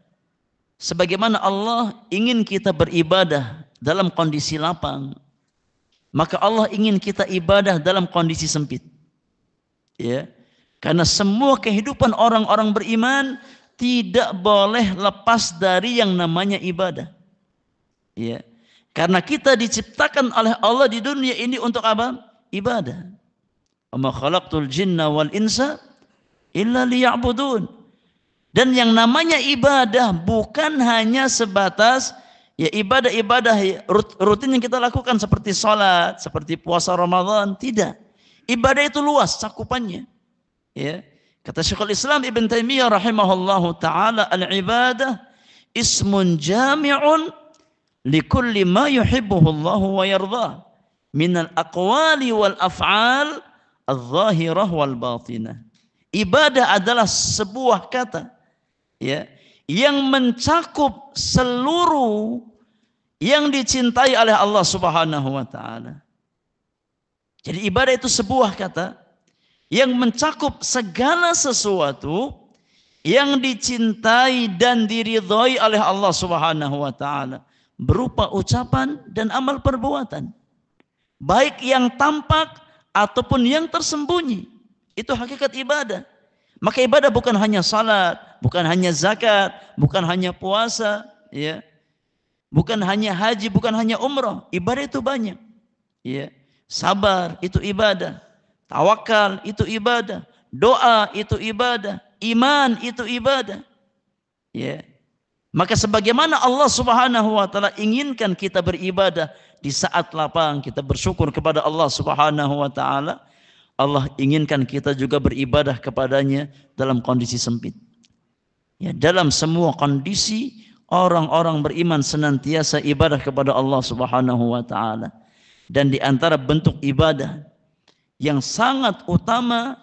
Sebagaimana Allah ingin kita beribadah dalam kondisi lapang, maka Allah ingin kita ibadah dalam kondisi sempit. Ya. Karena semua kehidupan orang-orang beriman tidak boleh lepas dari yang namanya ibadah. Ya. Karena kita diciptakan oleh Allah di dunia ini untuk apa? Ibadah. Wa ma khalaqtul jinna wal insa illa liya'budun. Dan yang namanya ibadah bukan hanya sebatas ya ibadah-ibadah rutin yang kita lakukan seperti sholat, seperti puasa Ramadan, tidak. Ibadah itu luas cakupannya. Ya. Kata Syekhul Islam Ibn Taimiyah rahimahullahu taala, al-ibadah ismun jami'un likulli ma yuhibbuhu Allah wa yardah minal aqwali wal af'al adh-dhahirah wal batinah. Ibadah adalah sebuah kata, ya, yang mencakup seluruh yang dicintai oleh Allah Subhanahu wa taala. Jadi ibadah itu sebuah kata yang mencakup segala sesuatu yang dicintai dan diridhai oleh Allah Subhanahu wa taala berupa ucapan dan amal perbuatan, baik yang tampak ataupun yang tersembunyi. Itu hakikat ibadah. Maka ibadah bukan hanya salat, bukan hanya zakat, bukan hanya puasa, ya, bukan hanya haji, bukan hanya umrah. Ibadah itu banyak, ya. Sabar itu ibadah, tawakal itu ibadah, doa itu ibadah, iman itu ibadah, ya. Maka sebagaimana Allah Subhanahu wa taala inginkan kita beribadah di saat lapang, kita bersyukur kepada Allah Subhanahu wa taala, Allah inginkan kita juga beribadah kepadanya dalam kondisi sempit. Ya, dalam semua kondisi orang-orang beriman senantiasa ibadah kepada Allah Subhanahu wa taala. Dan di antara bentuk ibadah yang sangat utama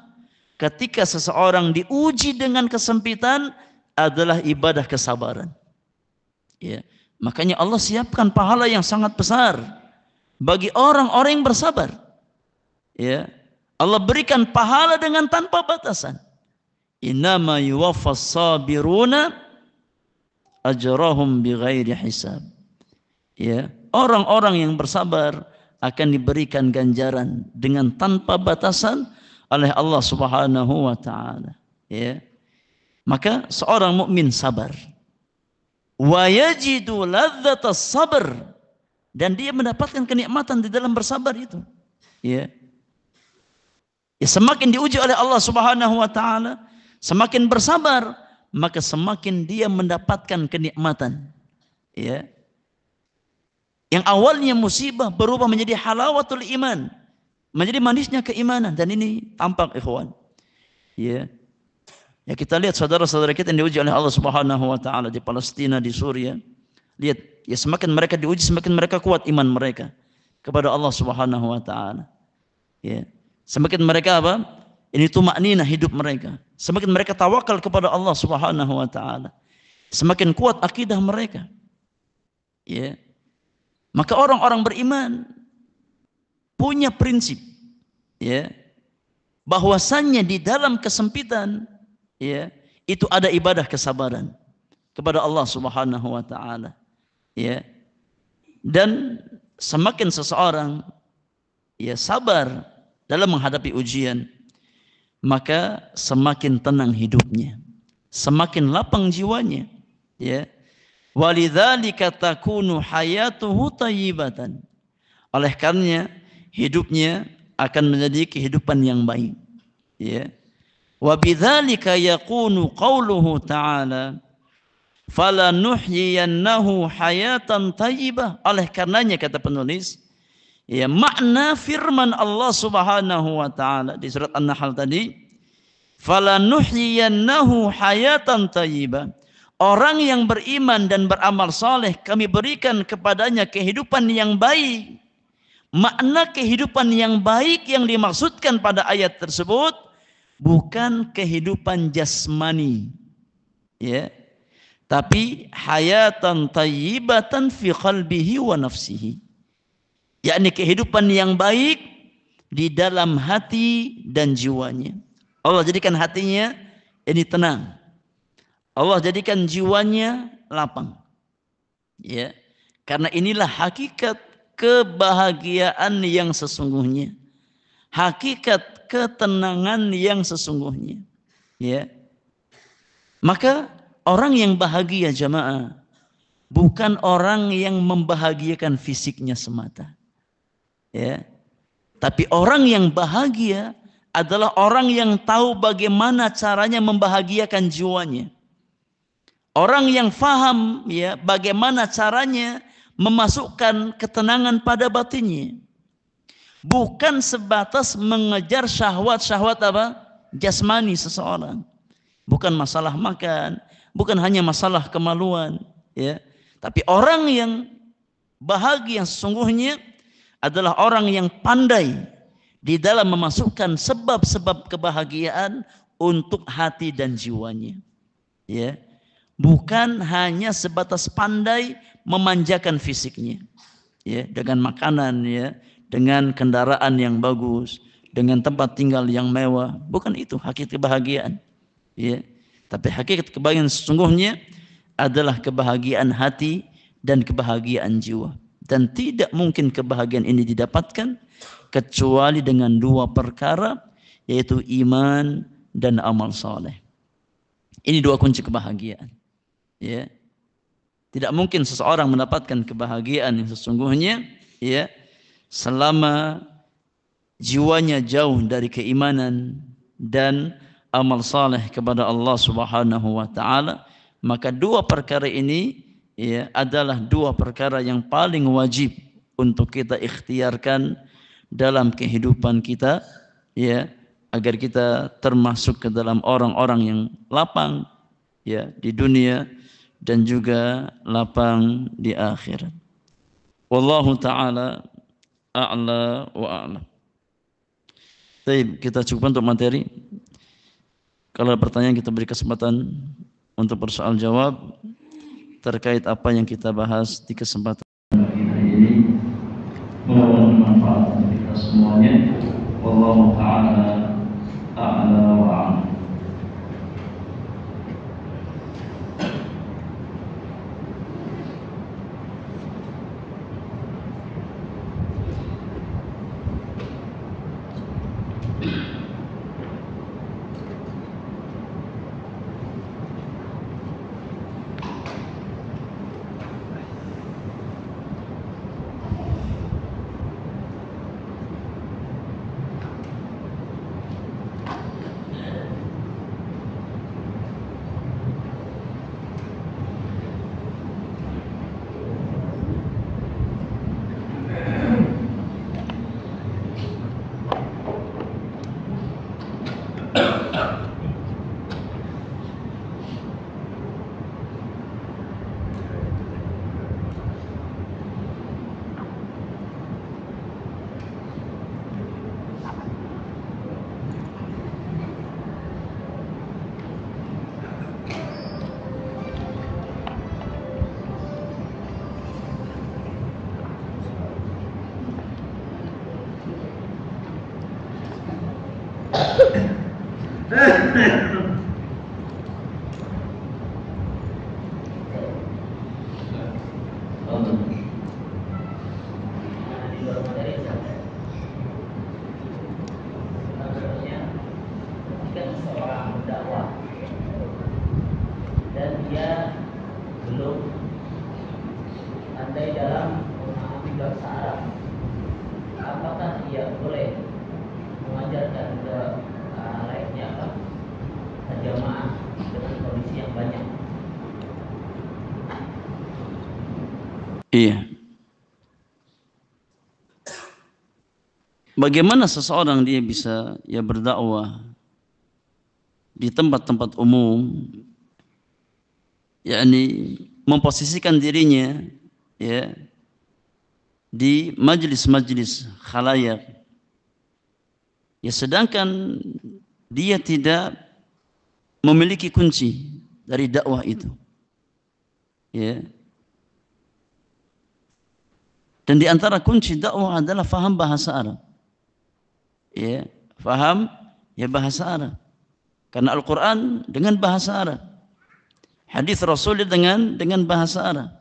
ketika seseorang diuji dengan kesempitan adalah ibadah kesabaran. Ya, Makanya Allah siapkan pahala yang sangat besar bagi orang-orang yang bersabar. Ya, Allah berikan pahala dengan tanpa batasan. Innama yuwaffas sabiruna ajrahum bighairi hisab. Ya, orang-orang yang bersabar akan diberikan ganjaran dengan tanpa batasan oleh Allah Subhanahu wa taala. Ya. Maka seorang mukmin sabar. Wa yajidu ladzatas sabr, dan dia mendapatkan kenikmatan di dalam bersabar itu. Ya. Ya, semakin diuji oleh Allah Subhanahu wa taala, semakin bersabar, maka semakin dia mendapatkan kenikmatan. Ya. Yang awalnya musibah berubah menjadi halawatul iman, menjadi manisnya keimanan, dan ini tampak ikhwan. Ya. Ya, kita lihat saudara-saudara kita yang diuji oleh Allah Subhanahu wa taala di Palestina, di Suriah. Lihat, ya semakin mereka diuji, semakin mereka kuat iman mereka kepada Allah Subhanahu wa taala. Ya. Semakin mereka apa? Ini tumaknina hidup mereka. Semakin mereka tawakal kepada Allah Subhanahu wa taala, semakin kuat akidah mereka. Ya. Maka orang-orang beriman punya prinsip, ya, bahwasannya di dalam kesempitan, ya, itu ada ibadah kesabaran kepada Allah Subhanahu wa taala. Ya. Dan semakin seseorang, ya, sabar dalam menghadapi ujian, maka semakin tenang hidupnya, semakin lapang jiwanya. Ya. Walidzalika takunu hayatuhu thayyibatan. Oleh karenanya hidupnya akan menjadi kehidupan yang baik. Ya. Wa bidzalika yakunu qauluhu ta'ala falanuhyiyannahu hayatan thayyibah. Oleh karenanya kata penulis, ya, makna firman Allah Subhanahu wa taala di surat An-Nahl tadi, falanuhyiyannahu hayatan thayyibah. Orang yang beriman dan beramal saleh, kami berikan kepadanya kehidupan yang baik. Makna kehidupan yang baik yang dimaksudkan pada ayat tersebut bukan kehidupan jasmani, ya, tapi hayatan thayyibatan fi qalbihi wa nafsihi. Yakni kehidupan yang baik di dalam hati dan jiwanya. Allah jadikan hatinya ini tenang. Allah jadikan jiwanya lapang. Ya. Karena inilah hakikat kebahagiaan yang sesungguhnya. Hakikat ketenangan yang sesungguhnya. Ya. Maka orang yang bahagia jamaah bukan orang yang membahagiakan fisiknya semata. Ya. Tapi orang yang bahagia adalah orang yang tahu bagaimana caranya membahagiakan jiwanya. Orang yang faham, ya, bagaimana caranya memasukkan ketenangan pada batinnya. Bukan sebatas mengejar syahwat-syahwat apa? Jasmani seseorang. Bukan masalah makan, bukan hanya masalah kemaluan, ya. Tapi orang yang bahagia yang sesungguhnya adalah orang yang pandai di dalam memasukkan sebab-sebab kebahagiaan untuk hati dan jiwanya. Ya. Bukan hanya sebatas pandai memanjakan fisiknya, ya, dengan makanan, ya, dengan kendaraan yang bagus, dengan tempat tinggal yang mewah. Bukan itu hakikat kebahagiaan, ya. Tapi hakikat kebahagiaan sesungguhnya adalah kebahagiaan hati dan kebahagiaan jiwa. Dan tidak mungkin kebahagiaan ini didapatkan kecuali dengan dua perkara, yaitu iman dan amal saleh. Ini dua kunci kebahagiaan. Ya, tidak mungkin seseorang mendapatkan kebahagiaan yang sesungguhnya, ya, selama jiwanya jauh dari keimanan dan amal saleh kepada Allah Subhanahu wa taala. Maka dua perkara ini, ya, adalah dua perkara yang paling wajib untuk kita ikhtiarkan dalam kehidupan kita, ya, agar kita termasuk ke dalam orang-orang yang lapang, ya, di dunia dan juga lapang di akhirat. Wallahu ta'ala a'la wa a'lam. Baik, kita cukup untuk materi. Kalau ada pertanyaan kita beri kesempatan untuk bersoal jawab. terkait apa yang kita bahas di kesempatan kita ini. Mudah-mudahan bermanfaat untuk kita semuanya. Wallahu ta'ala a'la wa a'lam. Iya. Bagaimana seseorang dia bisa berdakwah di tempat-tempat umum, yakni memposisikan dirinya di majelis-majelis khalayak, sedangkan dia tidak memiliki kunci dari dakwah itu, Dan di antara kunci dakwah adalah faham bahasa Arab. Faham bahasa Arab. Karena Al-Quran dengan bahasa Arab. Hadis Rasul dengan bahasa Arab.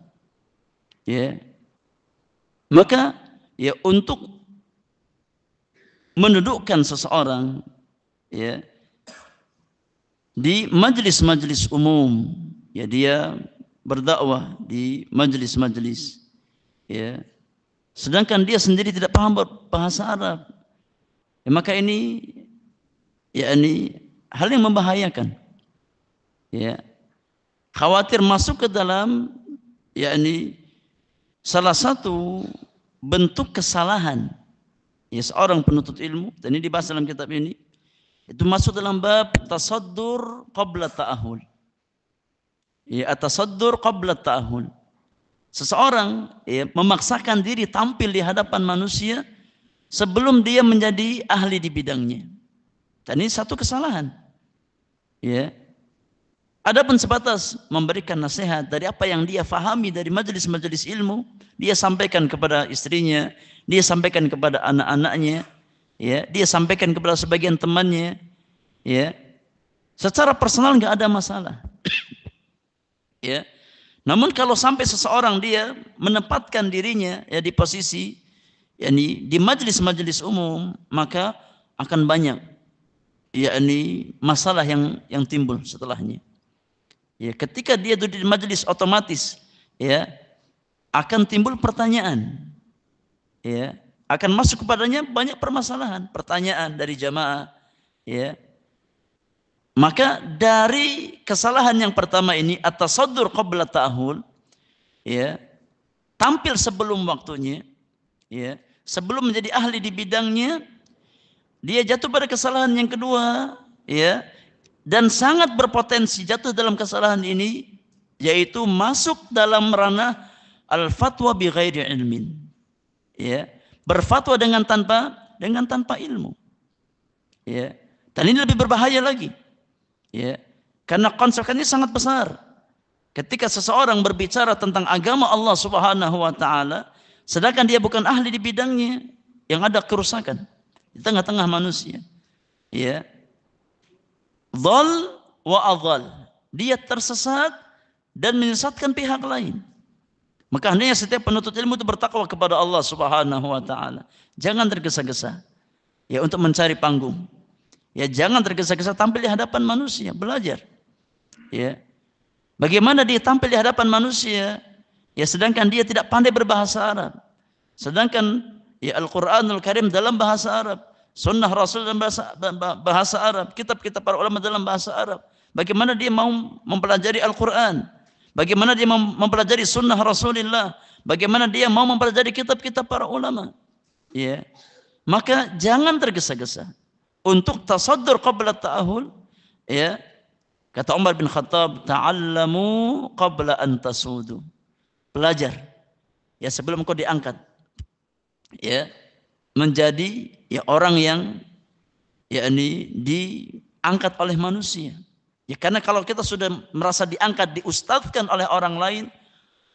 Maka untuk mendudukkan seseorang di majelis-majelis umum, dia berdakwah di majelis-majelis, sedangkan dia sendiri tidak paham bahasa Arab, maka ini hal yang membahayakan. Khawatir masuk ke dalam salah satu bentuk kesalahan seorang penuntut ilmu, dan ini dibahas dalam kitab ini, itu masuk dalam bab tasaddur qabla ta'ahul. At-tasaddur qabla ta'ahul. Seseorang memaksakan diri tampil di hadapan manusia sebelum dia menjadi ahli di bidangnya. Dan ini satu kesalahan. Adapun sebatas memberikan nasihat dari apa yang dia fahami dari majelis-majelis ilmu, dia sampaikan kepada istrinya, dia sampaikan kepada anak-anaknya, dia sampaikan kepada sebagian temannya, secara personal nggak ada masalah. Namun kalau sampai seseorang dia menempatkan dirinya di posisi di majelis-majelis umum, maka akan banyak masalah yang timbul setelahnya. Ketika dia duduk di majelis, otomatis akan timbul pertanyaan. Akan masuk kepadanya banyak permasalahan, pertanyaan dari jamaah. Maka dari kesalahan yang pertama ini, at-tasaddur qabla ta'ahul, tampil sebelum waktunya, sebelum menjadi ahli di bidangnya, dia jatuh pada kesalahan yang kedua, dan sangat berpotensi jatuh dalam kesalahan ini, yaitu masuk dalam ranah al-fatwa bi ghairi ilmin, berfatwa dengan tanpa ilmu, dan ini lebih berbahaya lagi. Karena konsekuensinya sangat besar. Ketika seseorang berbicara tentang agama Allah Subhanahu wa taala, sedangkan dia bukan ahli di bidangnya, yang ada kerusakan di tengah-tengah manusia. Ya. Dhal wa adhal. Dia tersesat dan menyesatkan pihak lain. Maka hendaknya setiap penuntut ilmu itu bertakwa kepada Allah Subhanahu wa taala. Jangan tergesa-gesa ya untuk mencari panggung. Ya jangan tergesa-gesa tampil di hadapan manusia, belajar. Ya. Bagaimana dia tampil di hadapan manusia? Ya sedangkan dia tidak pandai berbahasa Arab. Sedangkan ya Al-Qur'anul Karim dalam bahasa Arab, sunnah Rasul dalam bahasa Arab, kitab-kitab para ulama dalam bahasa Arab. Bagaimana dia mau mempelajari Al-Qur'an? Bagaimana dia mau mempelajari sunnah Rasulullah? Bagaimana dia mau mempelajari kitab-kitab para ulama? Ya. Maka jangan tergesa-gesa untuk tasaddur qabla ta'ahul. Ya. Kata Umar bin Khattab, ta'allamu qabla an tasudu. Belajar ya sebelum kau diangkat. Ya, menjadi ya orang yang yakni diangkat oleh manusia. Ya karena kalau kita sudah merasa diangkat, diustadzkan oleh orang lain,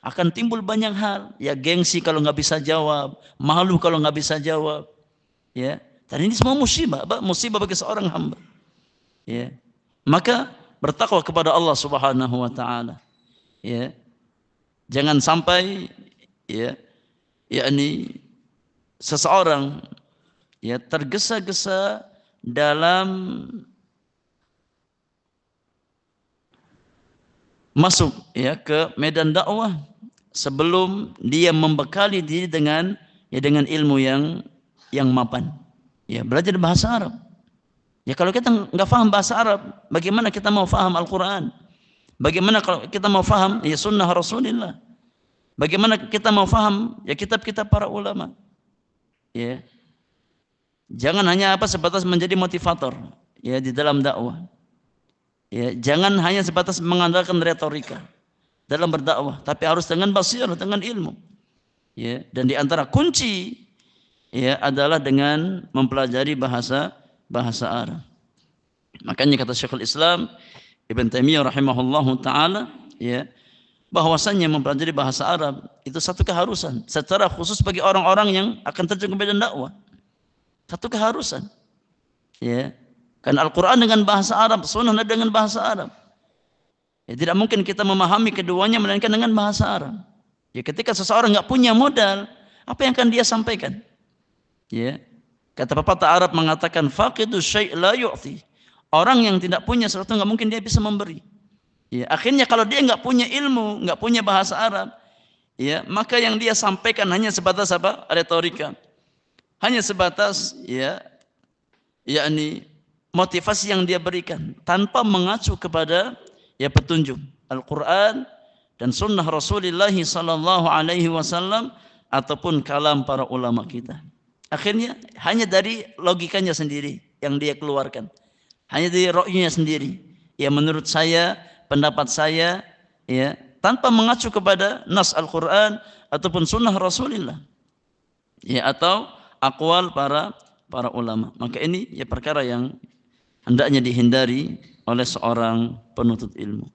akan timbul banyak hal. Ya gengsi kalau nggak bisa jawab, malu kalau nggak bisa jawab. Ya, dan ini semua musibah, musibah bagi seorang hamba. Ya, maka bertakwa kepada Allah Subhanahu wa taala. Ya. Jangan sampai ya yakni seseorang ya tergesa-gesa dalam masuk ya ke medan dakwah sebelum dia membekali diri dengan ilmu yang mapan. Ya, belajar bahasa Arab. Ya kalau kita nggak paham bahasa Arab, bagaimana kita mau paham Al-Quran? Bagaimana kalau kita mau paham ya sunnah Rasulullah? Bagaimana kita mau paham ya kitab-kitab para ulama? Ya, jangan hanya sebatas menjadi motivator ya di dalam dakwah. Ya, jangan hanya sebatas mengandalkan retorika dalam berdakwah, tapi harus dengan basirah, dengan ilmu. Ya, dan di antara kunci ya adalah dengan mempelajari bahasa Arab. Makanya kata Syekhul Islam Ibn Taimiyah rahimahullahu taala ya bahwasanya mempelajari bahasa Arab itu satu keharusan secara khusus bagi orang-orang yang akan terjun ke medan dakwah. Satu keharusan. Ya. Kan Al-Qur'an dengan bahasa Arab, sunnah dengan bahasa Arab. Ya, tidak mungkin kita memahami keduanya melainkan dengan bahasa Arab. Ya ketika seseorang enggak punya modal, apa yang akan dia sampaikan? Ya. Kata pepatah Arab mengatakan faqidu syai' la yu'ti. Orang yang tidak punya sesuatu enggak mungkin dia bisa memberi. Ya, akhirnya kalau dia enggak punya ilmu, enggak punya bahasa Arab, ya, maka yang dia sampaikan hanya sebatas apa? Retorika. Hanya sebatas ya yakni motivasi yang dia berikan tanpa mengacu kepada ya petunjuk Al-Qur'an dan sunnah Rasulullah sallallahu alaihi wasallam ataupun kalam para ulama kita. Akhirnya hanya dari logikanya sendiri yang dia keluarkan. Hanya dari ro'ynya sendiri. Ya menurut saya, pendapat saya, ya tanpa mengacu kepada nas Al-Quran ataupun sunnah Rasulullah. Ya atau aqwal para ulama. Maka ini ya perkara yang hendaknya dihindari oleh seorang penuntut ilmu.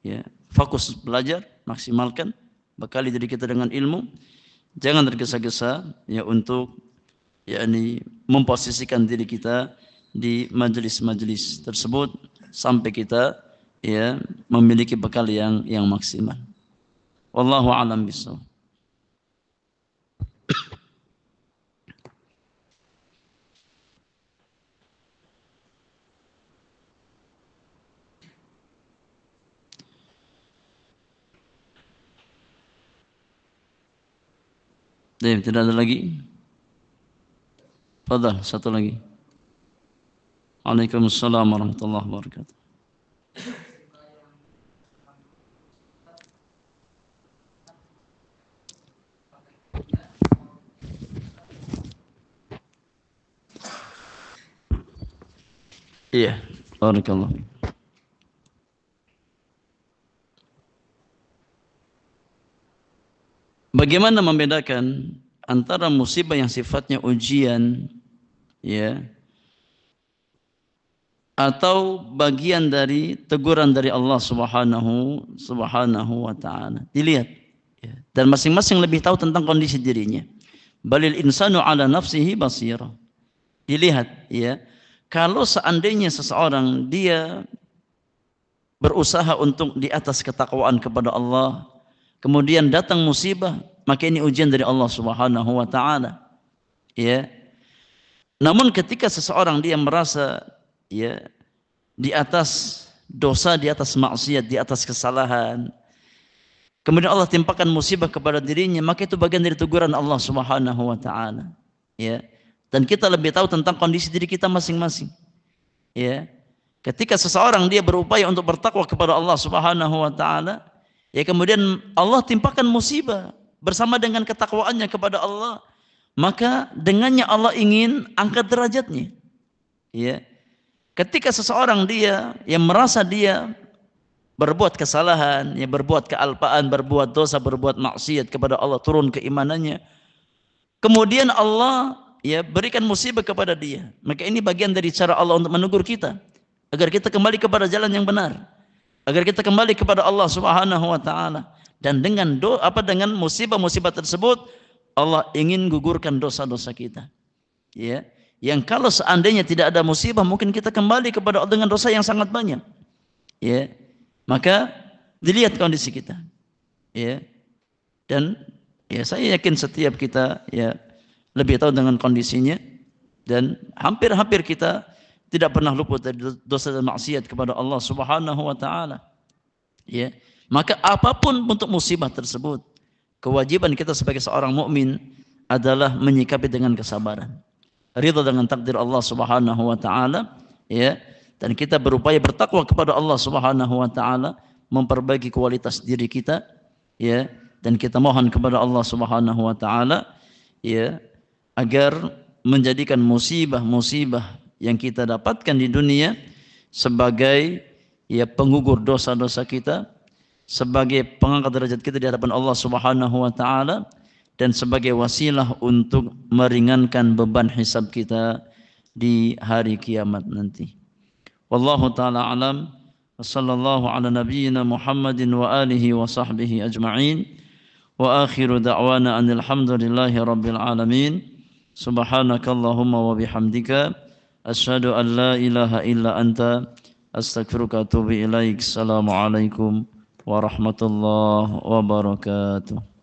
Ya, fokus belajar, maksimalkan, bekali diri kita dengan ilmu. Jangan tergesa-gesa ya untuk yakni memposisikan diri kita di majelis-majelis tersebut sampai kita ya memiliki bekal yang maksimal. Wallahu a'lam bishawab. Tidak ada lagi. Fadhal, satu lagi. Waalaikumsalam warahmatullahi wabarakatuh. Iya, barakallah. Bagaimana membedakan antara musibah yang sifatnya ujian ya atau bagian dari teguran dari Allah Subhanahu wa taala. Dilihat ya. Dan masing-masing lebih tahu tentang kondisi dirinya. Balil insanu ala nafsihi basira. Dilihat ya. Kalau seandainya seseorang dia berusaha untuk di atas ketakwaan kepada Allah, kemudian datang musibah, maka ini ujian dari Allah Subhanahu wa taala. Ya. Namun ketika seseorang dia merasa ya di atas dosa, di atas maksiat, di atas kesalahan, kemudian Allah timpakan musibah kepada dirinya, maka itu bagian dari teguran Allah Subhanahu wa taala. Ya. Dan kita lebih tahu tentang kondisi diri kita masing-masing. Ya. Ketika seseorang dia berupaya untuk bertakwa kepada Allah Subhanahu wa taala, ya kemudian Allah timpakan musibah bersama dengan ketakwaannya kepada Allah, maka dengannya Allah ingin angkat derajatnya. Ya. Ketika seseorang dia yang merasa dia berbuat kesalahan, ya berbuat kealpaan, berbuat dosa, berbuat maksiat kepada Allah, turun keimanannya, kemudian Allah ya berikan musibah kepada dia, maka ini bagian dari cara Allah untuk menegur kita agar kita kembali kepada jalan yang benar, agar kita kembali kepada Allah Subhanahu wa taala. Dan dengan dengan musibah-musibah tersebut Allah ingin gugurkan dosa-dosa kita. Ya, yang kalau seandainya tidak ada musibah, mungkin kita kembali kepada Allah dengan dosa yang sangat banyak. Ya, maka dilihat kondisi kita. Ya, dan ya saya yakin setiap kita ya lebih tahu dengan kondisinya, dan hampir-hampir kita tidak pernah luput dari dosa dan maksiat kepada Allah Subhanahu wa taala. Ya, maka apapun bentuk musibah tersebut, kewajiban kita sebagai seorang mukmin adalah menyikapi dengan kesabaran, ridha dengan takdir Allah Subhanahu wa taala, ya, dan kita berupaya bertakwa kepada Allah Subhanahu wa taala, memperbaiki kualitas diri kita, ya, dan kita mohon kepada Allah Subhanahu wa taala, ya, agar menjadikan musibah-musibah yang kita dapatkan di dunia sebagai ya penggugur dosa-dosa kita, sebagai pengangkat derajat kita di hadapan Allah Subhanahu wa taala, dan sebagai wasilah untuk meringankan beban hisab kita di hari kiamat nanti. Wallahu taala alam, wa sallallahu ala nabiyyina Muhammadin wa alihi wa sahbihi ajma'in, wa akhiru da'wana anil hamdulillahi rabbil alamin. Subhanakallahumma wa bihamdika asyhadu an la ilaha illa anta astaghfiruka wa atubu ilaik. Assalamualaikum warahmatullahi wabarakatuh.